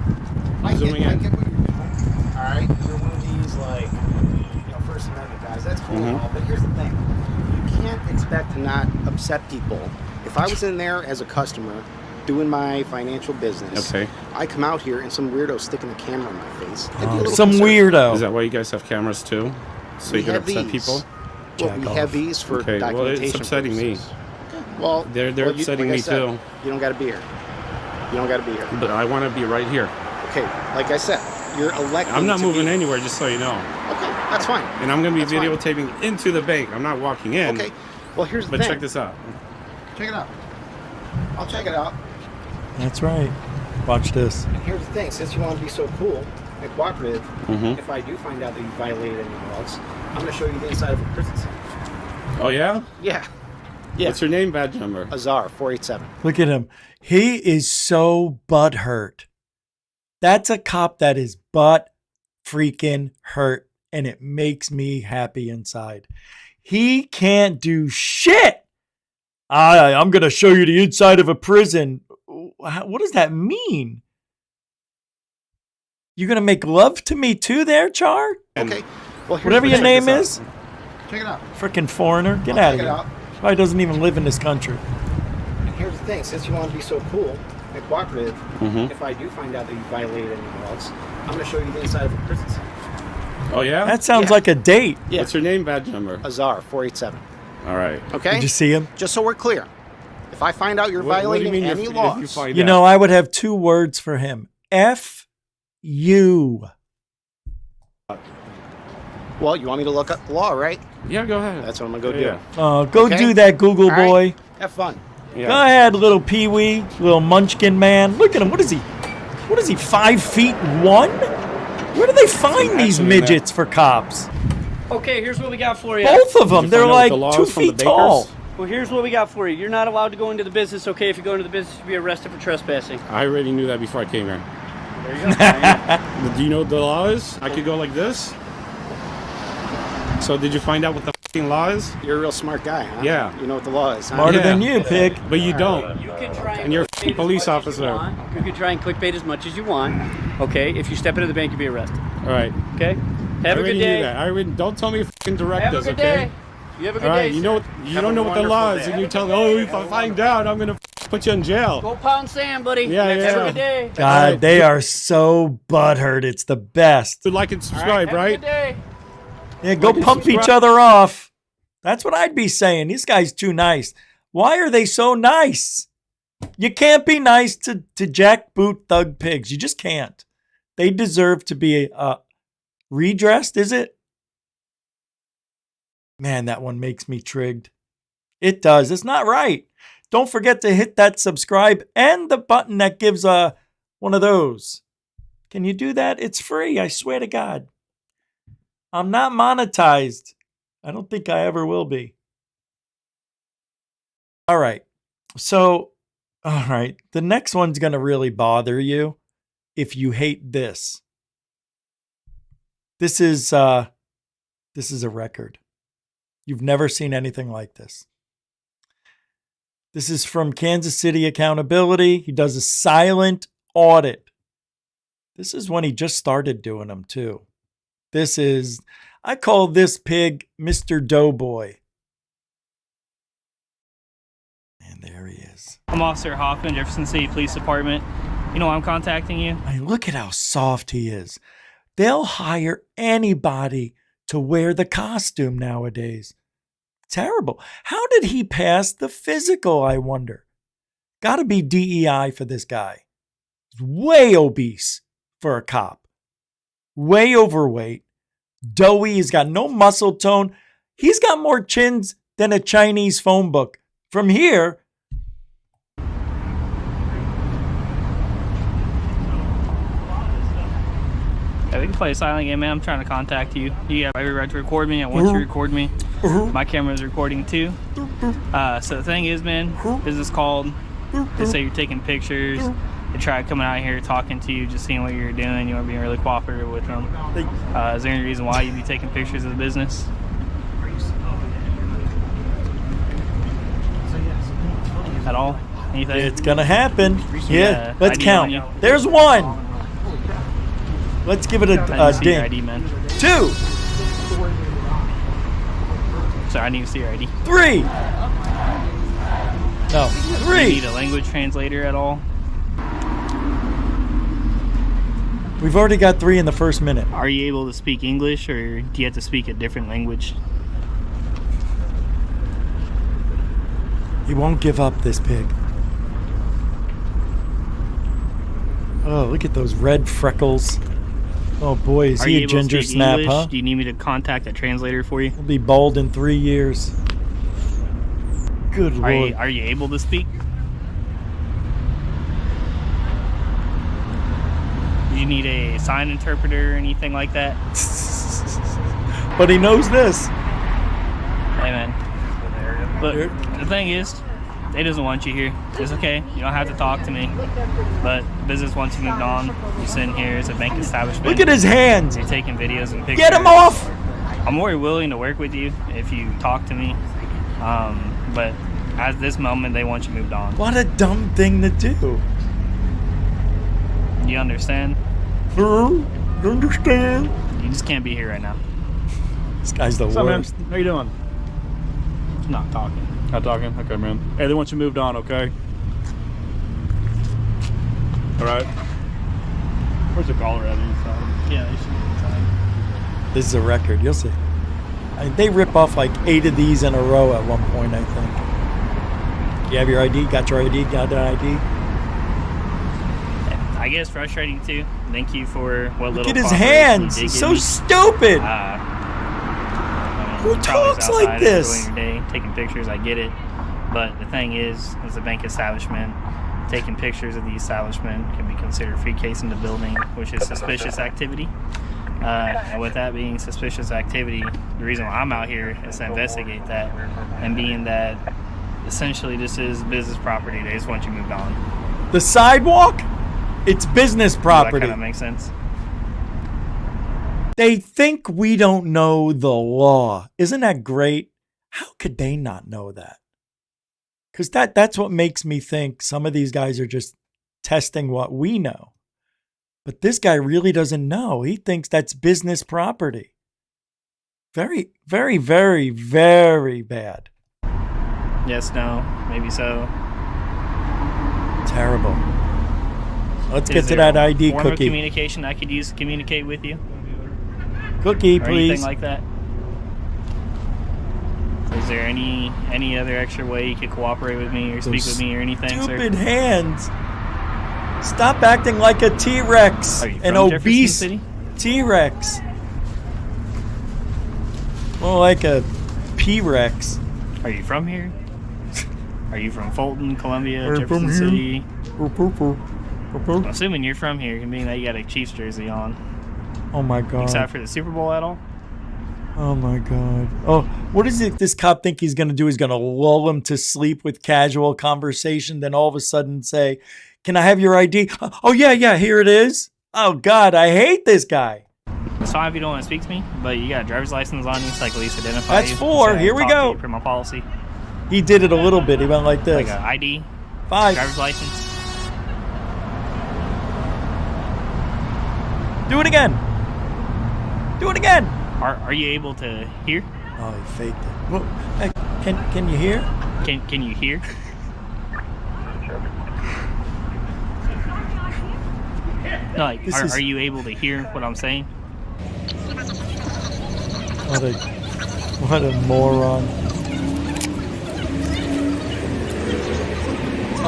Zooming I in. get what you're doing. All right, you're one of these like, First Amendment guys. That's cool and all. But here's the thing: you can't expect to not upset people. If I was in there as a customer doing my financial business, Okay. I come out here and some weirdo sticking a camera in my face. I'd be a little Some concerned. weirdo. Is that why you guys have cameras too? So We you can have upset these. people? Well, we Jack have off. these for Okay, well, documentation. it's upsetting me. purposes. Well, They're well, you- upsetting like I me said, too. You don't got to be here. You don't got to be here. But I want to be right here. Okay, like I said, you're elected. I'm not to moving be, anywhere, just so you know. Okay, that's fine. And I'm going to be That's fine. videotaping into the bank. I'm not walking in. Okay, well here's the But thing. check this out. Check it out. I'll check it out. That's right. Watch this. And here's the thing: since you want to be so cool and cooperative, Mhm. if I do find out that you violated any laws, I'm going to show you the inside of a prison cell. Oh, yeah? Yeah. Yeah. What's your name, badge number? Azar 487. Look at him. He is so butthurt. That's a cop that is butt freaking hurt, and it makes me happy inside. He can't do shit. I'm going to show you the inside of a prison. What does that mean? You going to make love to me too there, Char? Okay. Well, here's Whatever the your thing. name is? Check it out. Freaking foreigner. Get I'll out of check it here. out. Probably doesn't even live in this country. And here's the thing: since you want to be so cool and cooperative, Mhm. if I do find out that you violated any laws, I'm going to show you the inside of a prison cell. Oh, yeah? That sounds Yeah. like a date. Yeah. What's your name, badge number? Azar 487. All right. Okay. Did you see him? Just so we're clear, if I find out you're What do you violating mean any if laws, you find You out? know, I would have two words for him. F you. well, you want me to look up the law, right? Yeah, go ahead. That's what I'm going to go Yeah. do. Go Okay. do that, Google All right. boy. Have fun. Yeah. Go ahead, little Pee-wee, little munchkin man. Look at him. What is he? What is he, 5'1"? Where do they find these Actually, midgets for cops? Okay, here's what we got for you. Both of them. you They're find out what like the law 2 is from the feet tall. bakers? Well, here's what we got for you. You're not allowed to go into the business, okay? If you go into the business, you'll be arrested for trespassing. I already knew that before I came here. There you go. Do you know what the law is? I could go like this. So did you find out what the f***ing law is? You're a real smart guy, huh? Yeah. You know what the law is, huh? Smarter Yeah. than you, pig. But you don't. You can try And you're a clickbait as police much as you officer. want. You can try and clickbait as much as you want. Okay, if you step into the bank, you'll be arrested. All right. Okay? I Have a already good knew day. that. I already, don't tell me f***ing Have a directives, good okay? day. You have a good All right. day. You know sir. what? You don't know what the law is, and you tell me, oh, if I find out, I'm gonna put you in jail. Go pound sand, buddy. Yeah, Have yeah. a good day. God, they are so butthurt. It's the best. So like and subscribe, Have a right? good day. Yeah, go Like and pump each subscribe. other off. That's what I'd be saying. This guy's too nice. Why are they so nice? You can't be nice to jackboot thug pigs. You just can't. They deserve to be redressed, is it? Man, that one makes me trigged. It does. It's not right. Don't forget to hit that subscribe and the button that gives one of those. Can you do that? It's free, I swear to God. I'm not monetized. I don't think I ever will be. All right. So, all right. The next one's going to really bother you if you hate this. This is a record. You've never seen anything like this. This is from Kansas City Accountability. He does a silent audit. This is when he just started doing them too. I call this pig Mr. Doughboy. And there he is. I'm Officer Hoffman, Jefferson City Police Department. You know why I'm contacting you? I mean, look at how soft he is. They'll hire anybody to wear the costume nowadays. Terrible. How did he pass the physical, I wonder? Got to be DEI for this guy. He's way obese for a cop. Way overweight. Doughy. He's got no muscle tone. He's got more chins than a Chinese phone book. From here, Yeah, we can play a silent game, man. I'm trying to contact you. You have every right to record me. I want you to record me. My camera's recording too. So the thing is, man, business called. They say you're taking pictures. They tried coming out here talking to you, just seeing what you're doing. You weren't being really cooperative with them. Is there any reason why you'd be taking pictures of the business? At all? Anything? it's going to happen. Yeah, let's ID count. on you. There's one. Let's give it a See your ding. ID, man. 2, Sorry, I didn't even see your ID. 3. No, Do you 3. need a language translator at all? We've already got 3 in the first minute. Are you able to speak English, or do you have to speak a different language? He won't give up, this pig. Oh, look at those red freckles. Oh boy, is Are he you a able ginger to speak snap, English? huh? Do you need me to contact a translator for you? He'll be bald in 3 years. Good lord. Are you able to speak? Do you need a sign interpreter or anything like that? But he knows this. Hey, man. Look, the thing is, they doesn't want you here. It's okay. You don't have to talk to me. But business wants you moved on. You're sitting here. It's a bank establishment. Look at his hands. You're taking videos and pictures. Get him off. I'm more willing to work with you if you talk to me. But at this moment, they want you moved on. What a dumb thing to do. You understand? Understand? You just can't be here right now. This guy's the What's up, man? worst. How you doing? Not talking. Not talking? Okay, man. Hey, they want you moved on, okay? Alright. Where's the caller at inside? Yeah, they should be inside. This is a record. You'll see. They rip off like 8 of these in a row at one point, I think. You have your ID? Got your ID? Got that ID? I guess frustrating too. Thank you for what Look little at his cooperation hands. you did He's give so me. stupid. Who You're probably talks like outside this? enjoying your day, taking pictures, I get it. But the thing is, as a bank establishment, taking pictures of the establishment can be considered free case in the building, which is suspicious activity. And with that being suspicious activity, the reason why I'm out here is to investigate that. And being that essentially this is business property, they just want you moved on. The sidewalk? It's business property. Does that kind of make sense? They think we don't know the law. Isn't that great? How could they not know that? Because that's what makes me think some of these guys are just testing what we know. But this guy really doesn't know. He thinks that's business property. Very, very, very, very bad. Yes, no, maybe so. Terrible. Let's Is get to there that a ID form of cookie. communication I could use to communicate with you? Cookie, Or please. anything like that? Is there any other extra way you could cooperate with me or speak with me or anything, Stupid sir? hands. Stop acting like a T-Rex. Are you An from obese Jefferson City? T-Rex. More like a P-Rex. Are you from here? Are you from Fulton, Columbia, We're from Jefferson here. City? I'm assuming you're from here, meaning that you got a Chiefs jersey on. Oh my God. Except for the Super Bowl at all? Oh my God. Oh, what is it this cop think he's going to do? He's going to lull him to sleep with casual conversation, then all of a sudden say, "Can I have your ID?" "Oh, yeah, here it is." Oh God, I hate this guy. It's fine if you don't want to speak to me, but you got a driver's license on you, so I can at least identify That's you. 4. So Here we go. For my policy. He did it a little bit. He went like this. Like an ID, 5. driver's license. Do it again. Do it again. Are you able to hear? Oh, he faked it. Well, can you hear? Can you hear? No, like, are you able to hear what I'm saying? What a moron.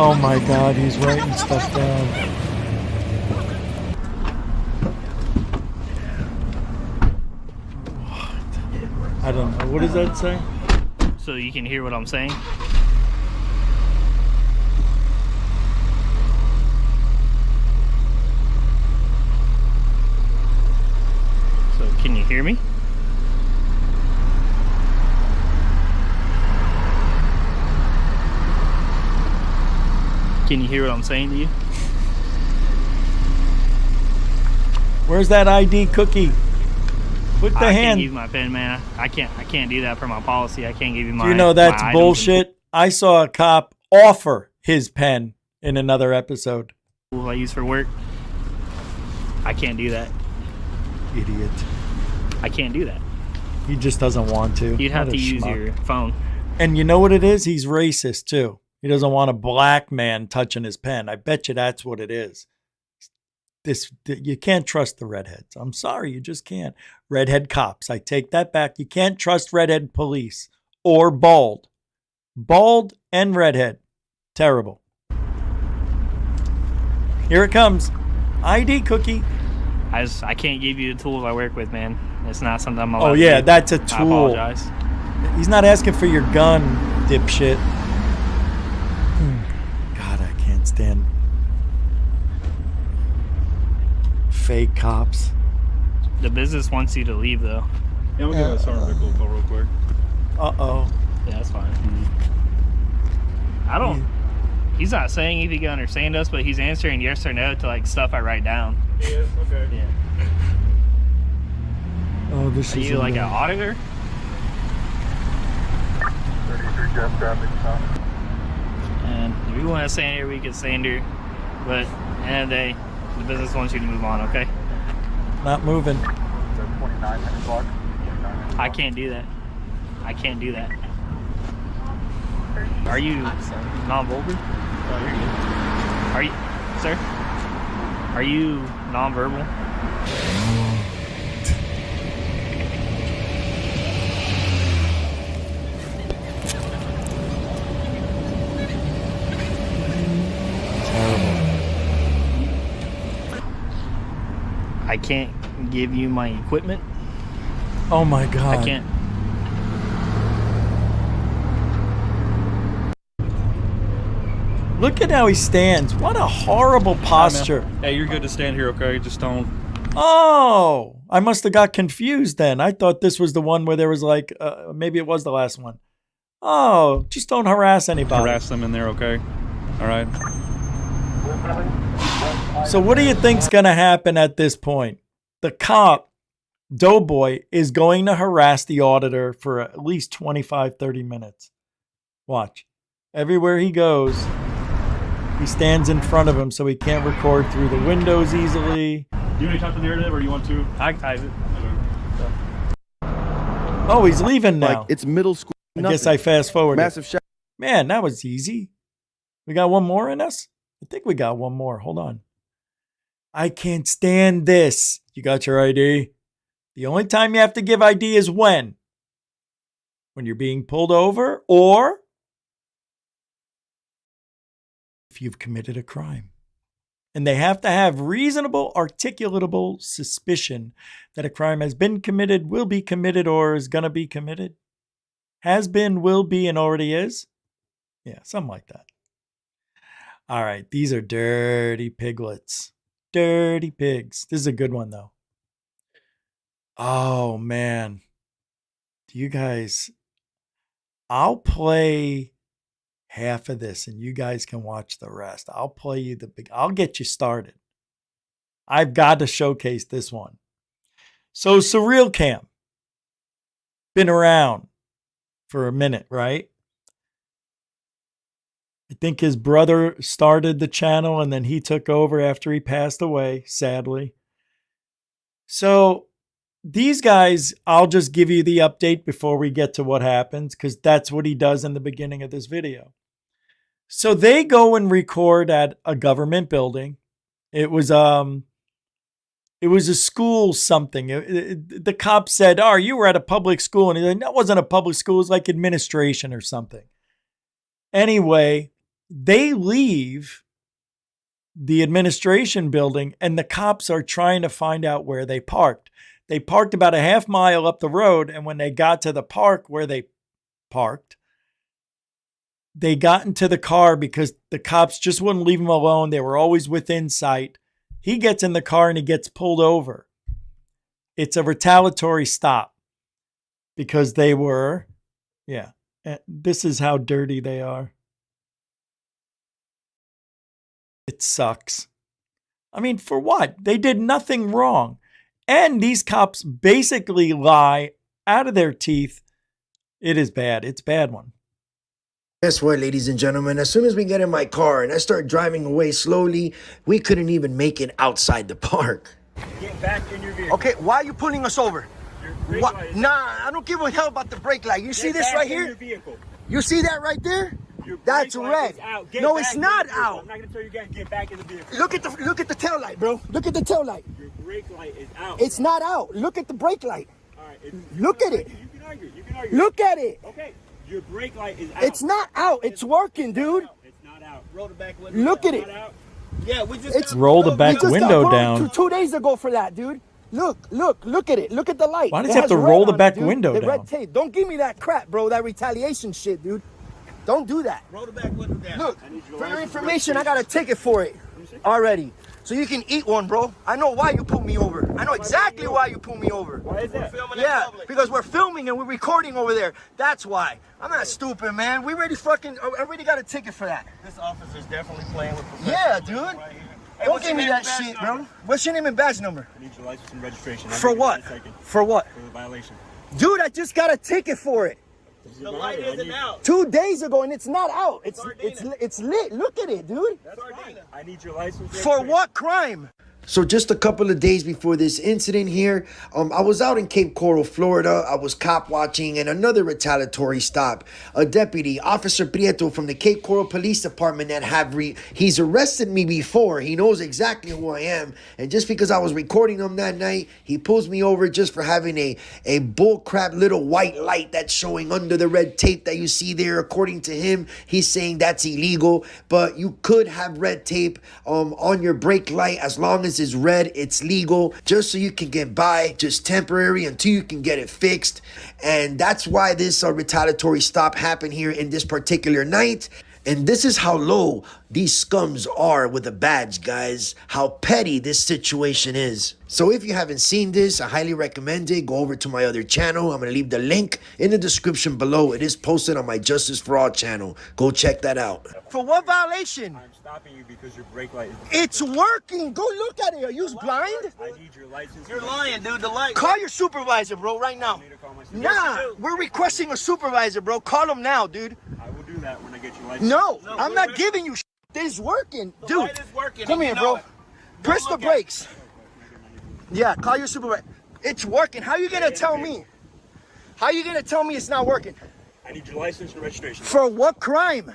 Oh my God, he's writing stuff down. I don't know. What does that say? So you can hear what I'm saying? So can you hear me? Can you hear what I'm saying to you? Where's that ID cookie? Put the I hand. can't give you my pen, man. I can't do that per my policy. I can't give you my. Do you know that's my bullshit? I saw a cop offer his pen in another episode. I use for work. I can't do that. Idiot. I can't do that. He just doesn't want to. You'd have What to a use schmuck. your phone. And you know what it is? He's racist too. He doesn't want a black man touching his pen. I bet you that's what it is. You can't trust the redheads. I'm sorry, you just can't. Redhead cops. I take that back. You can't trust redhead police or bald. Bald and redhead. Terrible. Here it comes. ID cookie. I can't give you the tools I work with, man. It's not something I'm allowed Oh to yeah, do. that's a I tool. apologize. He's not asking for your gun, dipshit. God, I can't stand fake cops. The business wants you to leave, though. Yeah, we'll give a sergeant a call real quick. Uh-oh. Yeah, that's fine. I don't. He's not saying if he can understand us, but he's answering yes or no to like stuff I write down. Yeah, okay. Yeah. Oh, this Are is you like an auditor? 33 Jeff traffic stop. And if you want to stay in here, we can stay in here. But at the end of the day, the business wants you to move on, okay? not moving. 29 minute clock. I can't do that. I can't do that. Are you non-verbal? Oh, you're good. Are you, sir? Are you non-verbal? I can't give you my equipment. Oh my God. I can't. Look at how he stands. What a horrible posture. Hey, you're good to stand here, okay? Just don't. Oh, I must have got confused then. I thought this was the one where there was like, maybe it was the last one. Oh, just don't harass anybody. Harass them in there, okay? All right. So what do you think's going to happen at this point? The cop, Doughboy, is going to harass the auditor for at least 25, 30 minutes. Watch. Everywhere he goes, he stands in front of him so he can't record through the windows easily. Do you want to talk to the narrative or do you want to? I can type it. Oh, he's leaving now. Like, it's middle school. I guess I fast forwarded. Massive shout. Man, that was easy. We got one more in us? I think we got one more. Hold on. I can't stand this. You got your ID? The only time you have to give ID is when? When you're being pulled over or if you've committed a crime. And they have to have reasonable, articulatable suspicion that a crime has been committed, will be committed, or is going to be committed. Has been, will be, and already is. Yeah, something like that. All right, these are dirty piglets. Dirty pigs. This is a good one, though. Oh, man. Do you guys... I'll play half of this, and you guys can watch the rest. I'll play you the big... I'll get you started. I've got to showcase this one. So, Surreal Cam. Been around for a minute, right? I think his brother started the channel and then he took over after he passed away, sadly. So these guys, I'll just give you the update before we get to what happens, because that's what he does in the beginning of this video. So they go and record at a government building. It was a school something. The cop said, "Oh, you were at a public school." And he's like, "No, it wasn't a public school. It was like administration or something." Anyway, they leave the administration building and the cops are trying to find out where they parked. They parked about a half mile up the road. And when they got to the park where they parked, they got into the car because the cops just wouldn't leave him alone. They were always within sight. He gets in the car and he gets pulled over. It's a retaliatory stop because they were, yeah, this is how dirty they are. It sucks. I mean, for what? They did nothing wrong. And these cops basically lie out of their teeth. It is bad. It's a bad one. Guess what, ladies and gentlemen? As soon as we get in my car and I start driving away slowly, we couldn't even make it outside the park. Get back in your vehicle. Okay, why are you pulling us over? What? Nah, I don't give a hell about the brake light. You see this right here? You see that right there? That's red. No, it's not out. I'm not gonna tell you again. Get back in the vehicle. Look at the tail light, bro. Look at the tail light. Your brake light is out. It's not out. Look at the brake light. All right. Look at it. You can argue. You can argue. Look at it. Okay. Your brake light is out. It's not out. It's working, dude. It's not out. Roll the back window. Look at it. Yeah, we just roll the back window down. 2 days ago for that, dude. Look at it. Look at the light. Why does he have to roll the back window down? The red tape. Don't give me that crap, bro. That retaliation shit, dude. Don't do that. Roll the back window down. Look, for your information, I got a ticket for it already. So you can eat one, bro. I know why you pulled me over. I know exactly why you pulled me over. Why is that? Yeah, because we're filming and we're recording over there. That's why. I'm not stupid, man. We already got a ticket for that. This officer's definitely playing with Yeah, dude. Right here. Hey, Don't give me that shit, bro. What's your name and badge number? I need your license and registration. For what? For what? For the violation. Dude, I just got a ticket for it. The light isn't out. 2 days ago and it's not out. It's lit. Look at it, dude. That's fine. I need your license. For what crime? So just a couple of days before this incident here, I was out in Cape Coral, Florida. I was cop watching and another retaliatory stop. A deputy, Officer Prieto from the Cape Coral Police Department he's arrested me before. He knows exactly who I am. And just because I was recording him that night, he pulls me over just for having a bullcrap little white light that's showing under the red tape that you see there. According to him, he's saying that's illegal. But you could have red tape on your brake light as long as it's red, it's legal, just so you can get by, just temporary until you can get it fixed. And that's why this retaliatory stop happened here in this particular night. And this is how low these scums are with a badge, guys. How petty this situation is. So if you haven't seen this, I highly recommend it. Go over to my other channel. I'm going to leave the link in the description below. It is posted on my Justice for All channel. Go check that out. For what violation? I'm stopping you because your brake light is... It's working. Go look at it. Are you blind? I need your license. You're lying, dude. The light. Call your supervisor, bro, right now. Nah, we're requesting a supervisor, bro. Call him now, dude. I will do that when I get your license. No, I'm not giving you shit. It's working. The Dude, light is working. come here, bro. Press the brakes. Yeah, call your supervisor. It's working. How you gonna tell me? How you gonna tell me it's not working? I need your license and registration. For what crime?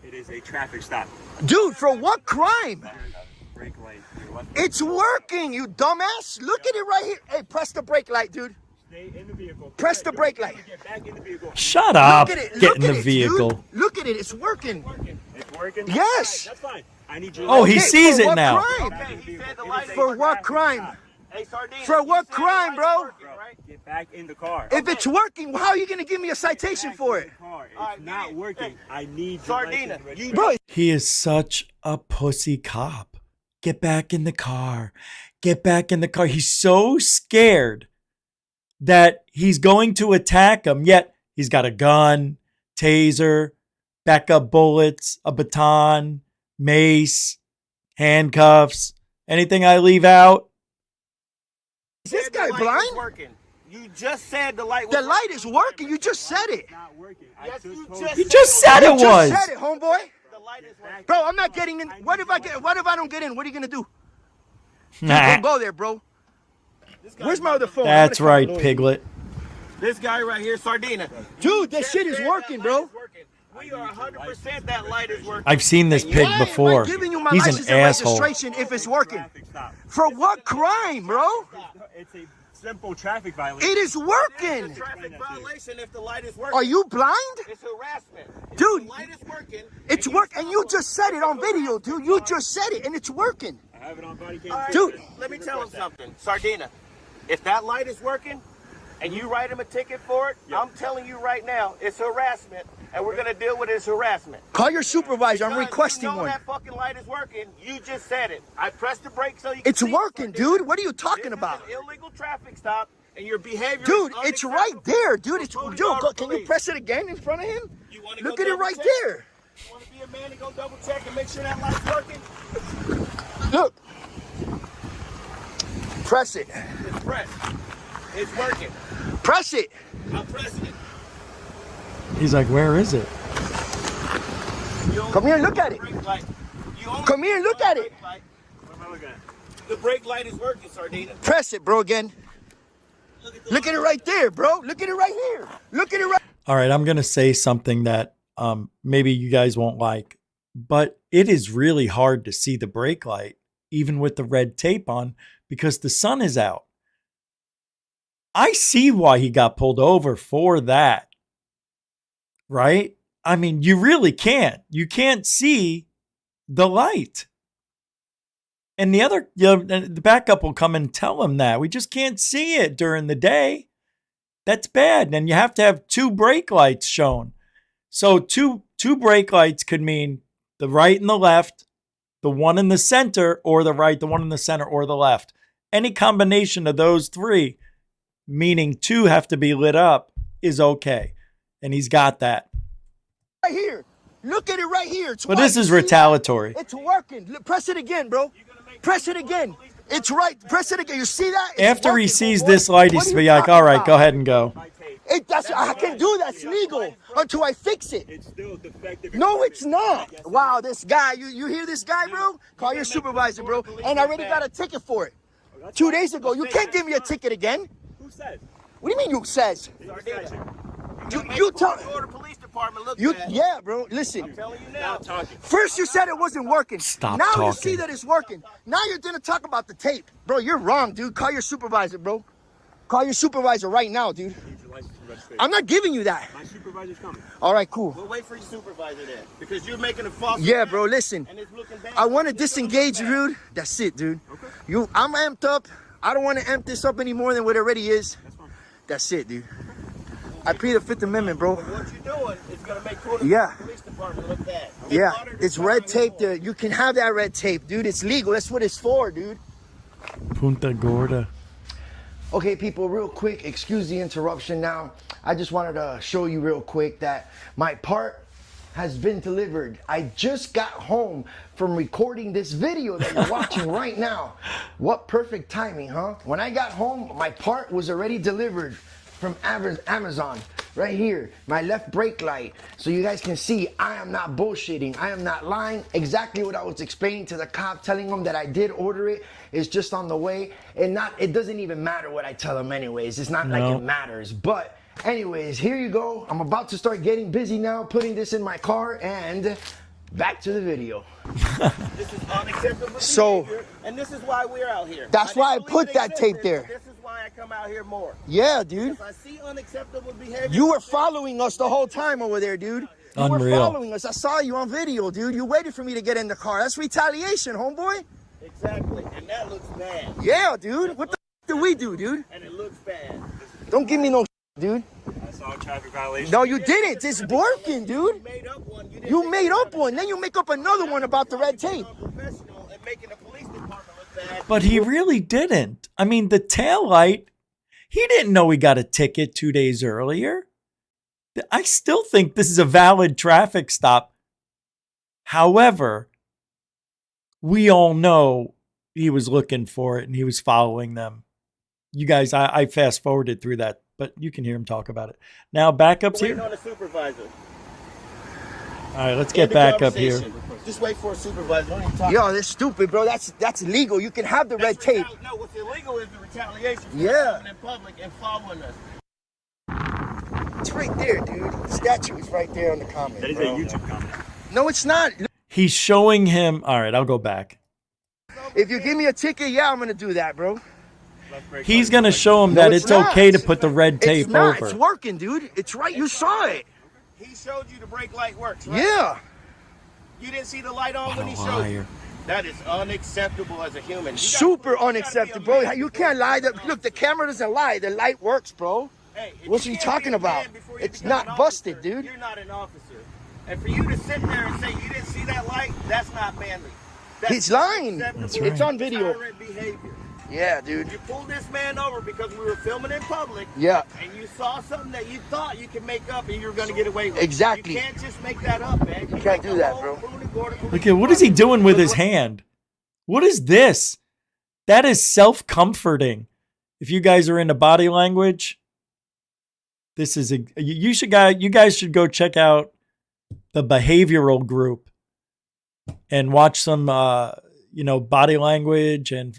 It is a traffic stop. Dude, for what crime? Brake light. It's working, you dumbass. Look at it right here. Hey, press the brake light, dude. Stay in the vehicle. Press the brake light. Get back in the vehicle. Shut up. Look at it. Get in the vehicle. Dude. Look at it. It's working. It's working? Yes. That's fine. I need your Oh, he license. sees it now. Okay, he said the light for what crime? Hey, Sardine. For what crime, bro? back in the car. If it's working, how are you going to give me a citation for it? It's not working. I need Sardina, Bro, He is such a pussy cop. Get back in the car. Get back in the car. He's so scared that he's going to attack him, yet he's got a gun, taser, backup bullets, a baton, mace, handcuffs. Anything I leave out? is this guy blind? Working. You just said the light was The light is working. You just said it. Yes, You just said it You was. just said it, homeboy. The light is working. Bro, I'm not getting in. What if I don't get in? What are you going to do? Nah. Don't go there, bro. Where's my other phone? That's I'm gonna right, call a lawyer. Piglet. This guy right here, Sardina. Dude, this shit is working, bro. We are 100% that light is working. I've seen this pig Why before. am I giving you my He's license an and asshole. registration if it's working? For what crime, bro? It's a simple traffic violation. It is working. Traffic violation if the light is working. Are you blind? It's harassment. Dude, The light is working. it's work, and you just said it on video, dude. You just said it, and it's working. I have it on body cam. All right, Dude. let me tell him something. Sardina, if that light is working and you write him a ticket for it, I'm telling you right now, it's harassment, and we're going to deal with it as harassment. Call your supervisor. I'm Because requesting you know one. that fucking light is working. You just said it. I pressed the brake so you can It's see, working, Sardina. dude. What are you talking This about? is an illegal traffic stop, and your behavior Dude, is it's unacceptable. right there, dude. It's Go dude. to the Can you police. press it again in front of him? You wanna Look go at it double right check? there. You want to be a man and go double check and make sure that light's working? Look. Press it. It's pressed. It's working. Press it. I'm pressing it. He's like, where is it? You only Come here and see look the at it. brake light. You only Come here and see look the at it. brake light. What am I looking at? The brake light is working, Sardina. Press it, bro, again. Look at it right there, bro. Look at it right here. Look at it right. All right, I'm going to say something that maybe you guys won't like, but it is really hard to see the brake light, even with the red tape on, because the sun is out. I see why he got pulled over for that, right? I mean, you really can't. You can't see the light. And the backup will come and tell him that. We just can't see it during the day. That's bad. And you have to have two brake lights shown. So two brake lights could mean the right and the left, the one in the center, or the right, the one in the center, or the left. Any combination of those three, meaning two have to be lit up, is okay. And he's got that. Right here. Look at it right here. It's But white. this is You see that? retaliatory. It's working. Press it again, bro. Press it again. It's right. Press it again. You see that? It's After he working, sees homeboy. this light, What he's are be you like, talking all right, about? go ahead and go. I can do that. It's legal until I fix it. It's still defective. No, it's not. Wow, this guy. You hear this guy, bro? Call your supervisor, bro. And I already got a ticket for it. 2 days ago. You can't give me a ticket again. Who says? What do you mean you says? Sardina. You tell Florida Police Department look you bad. yeah, bro. Listen. I'm telling you now. First you said it wasn't working. Stop now you talking. see that it's working. Now you're gonna talk about the tape. Bro, you're wrong, dude. Call your supervisor, bro. Call your supervisor right now, dude. I'm not giving you that. My supervisor's coming. All right, cool. We'll wait for your supervisor then, because you're making a false. Yeah, arrest, bro, listen. And it's looking bad. I want to disengage you, dude. That's it, dude. Okay. I'm amped up. I don't want to amp this up any more than what it already is. That's it, dude. I plead the Fifth Amendment, bro. What you're doing is gonna make Florida Yeah. Police Department look bad. Yeah, it's red tape there. You can have that red tape, dude. It's legal. That's what it's for, dude. Punta Gorda. Okay, people, real quick, excuse the interruption now. I just wanted to show you real quick that my part has been delivered. I just got home from recording this video that you're watching right now. What perfect timing, huh? When I got home, my part was already delivered from Amazon. Right here, my left brake light. So you guys can see I am not bullshitting. I am not lying. Exactly what I was explaining to the cop, telling him that I did order it. It's just on the way. And it doesn't even matter what I tell him anyways. It's not like it matters. But anyways, here you go. I'm about to start getting busy now, putting this in my car, and back to the video. This is unacceptable So- behavior, and this is why we're out here. That's why I didn't believe put it that tape existed, there. but This is why I come out here more. Yeah, dude. If I see unacceptable behavior, You were following us the whole time over there, dude. You were Unreal. following us. I saw you on video, dude. You waited for me to get in the car. That's retaliation, homeboy. Exactly, and that looks bad. Yeah, dude. What the f*** did we do, dude? And it looks bad. Don't give me no dude. I saw a traffic violation. No, you didn't. It's working, dude. You made up one. Then you make up another one about the red tape. But he really didn't. I mean, the taillight, he didn't know he got a ticket 2 days earlier. I still think this is a valid traffic stop. However, we all know he was looking for it and he was following them. You guys, I fast forwarded through that, but you can hear him talk about it. Now, backups here. On the supervisor. All right, let's get back up here. Just wait for a supervisor. Don't even talk. Yo, that's stupid, bro. That's illegal. You can have the red tape. No, what's illegal is the retaliation for Yeah. coming in public and following us. It's right there, dude. Statue is right there on the comment. That is a YouTube comment. No, it's not. He's showing him. All right, I'll go back. If you give me a ticket, yeah, I'm gonna do that, bro. He's going to show him No, that it's it's not. okay to put the red tape It's not. over. It's working, dude. It's right. You saw it. He showed you the brake light works, right? Yeah. You didn't see the light on What when a he showed you. liar. That is unacceptable as a human. You Super gotta unacceptable, be a bro. man. You can't lie. Look, the camera doesn't lie. The light works, bro. Hey, if What are you can't talking be a about? man before you It's become not an busted, officer, dude. You're not an officer. And for you to sit there and say you didn't see that light, that's not manly. That's He's lying. unacceptable. right. It's on video. Tyrant behavior. Yeah, dude. You pulled this man over because we were filming in public. Yeah. And you saw something that you thought you could make up and you were going to get away with. Exactly. You can't just make that up, man. You can't do that, bro. Look at what is he doing with his hand? What is this? That is self-comforting. If you guys are into body language, this is you guys should go check out the behavioral group and watch some body language and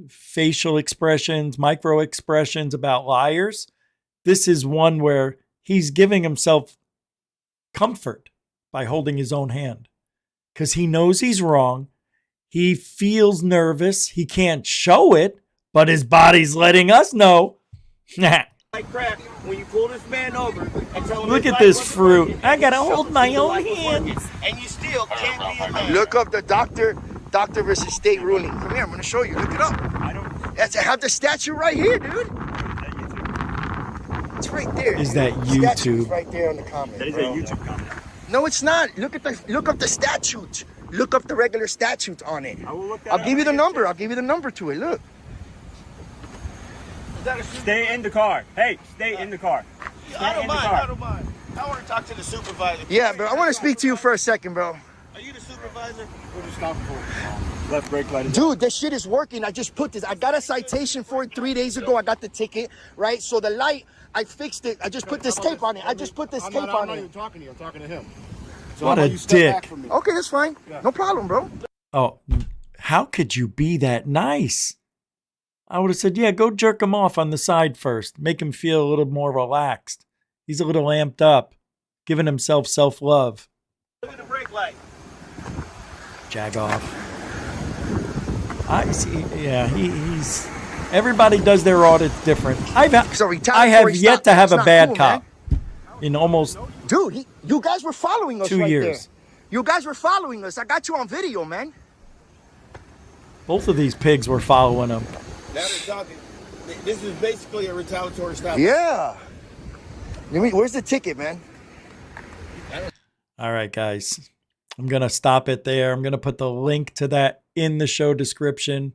facial expressions, micro expressions about liars. This is one where he's giving himself comfort by holding his own hand because he knows he's wrong. He feels nervous. He can't show it, but his body's letting us know. Like crap when you pull this man over and tell him Look his at light this wasn't fruit. working, I and gotta you hold showed my you the own light was hand. working, and you still can't be a man. Look up the doctor versus state ruling. Come here, I'm gonna show you. Look it up. I have the statue right here, dude. It's right there. Is dude. that The statue's YouTube? right there on the comment. That is a bro. YouTube comment. No, it's not. Look up the statute. Look up the regular statute on it. I will look that I'll up. give you the number. I'll give you the number to it. Look. Is that a Stay in the car. Hey, stay in the car. I don't in the mind. car. I don't mind. I want to talk to the supervisor. Yeah, bro. I want to speak to you for a second, bro. Are you the supervisor? What are you stopping for? Left brake light is Dude, this shit is working. I just put this. I got a citation for it 3 days ago. I got the ticket, right? So the light, I fixed it. I just put this tape on it. I just put this tape on I'm not it. even talking to you. I'm talking to him. So What how a about you step dick. back from me? Okay, that's fine. No problem, bro. Oh, how could you be that nice? I would have said, yeah, go jerk him off on the side first. Make him feel a little more relaxed. He's a little amped up, giving himself self-love. Look at the brake light. Jag off. I see. Yeah, he's. Everybody does their audits different. So I retaliatory have yet stop, to have that's a not bad cool, cop in almost Dude, you guys were following us 2 right years. there. You guys were following us. I got you on video, man. Both of these pigs were following him. Now they're talking. This is basically a retaliatory stop. Yeah. Where's the ticket, man? All right, guys. I'm going to stop it there. I'm going to put the link to that in the show description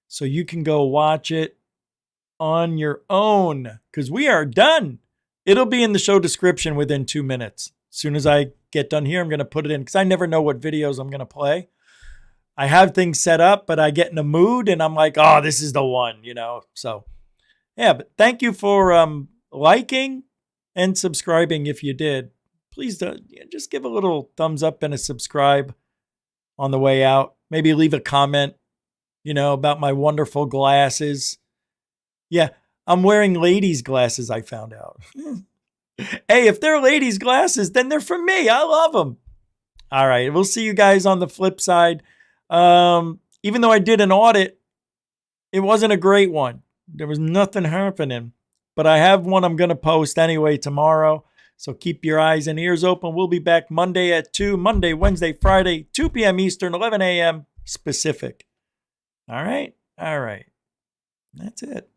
so you can go watch it on your own because we are done. It'll be in the show description within 2 minutes. As soon as I get done here, I'm going to put it in because I never know what videos I'm going to play. I have things set up, but I get in a mood and I'm like, oh, this is the one, So, yeah, but thank you for liking and subscribing if you did. Please just give a little thumbs up and a subscribe on the way out. Maybe leave a comment, about my wonderful glasses. Yeah, I'm wearing ladies' glasses, I found out. Hey, if they're ladies' glasses, then they're for me. I love them. All right, we'll see you guys on the flip side. Even though I did an audit, it wasn't a great one. There was nothing happening. But I have one I'm going to post anyway tomorrow. So keep your eyes and ears open. We'll be back Monday at 2, Monday, Wednesday, Friday, 2 p.m. Eastern, 11 a.m. Pacific. All right? All right. That's it.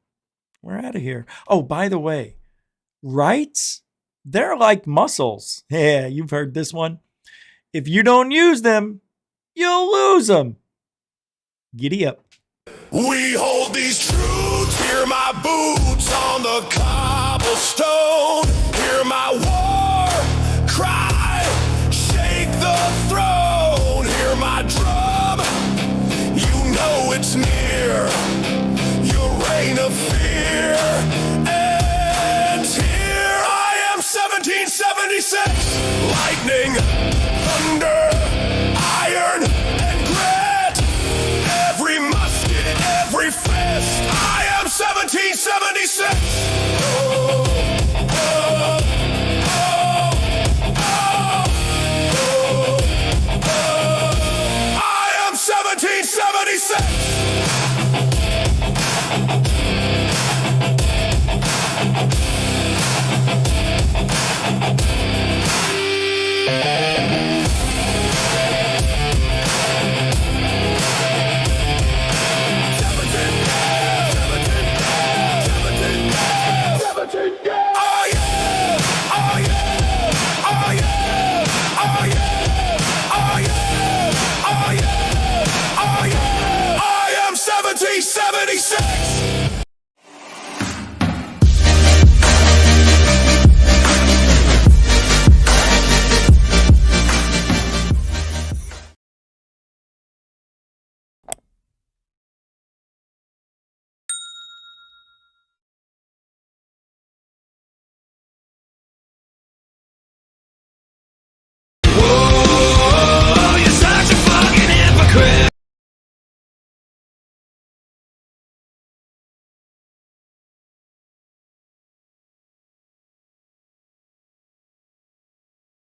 we're out of here. Oh, by the way, rights, they're like muscles. Yeah, you've heard this one. If you don't use them, you'll lose them. Giddy up. We hold these truths, hear my boots on the cobblestone.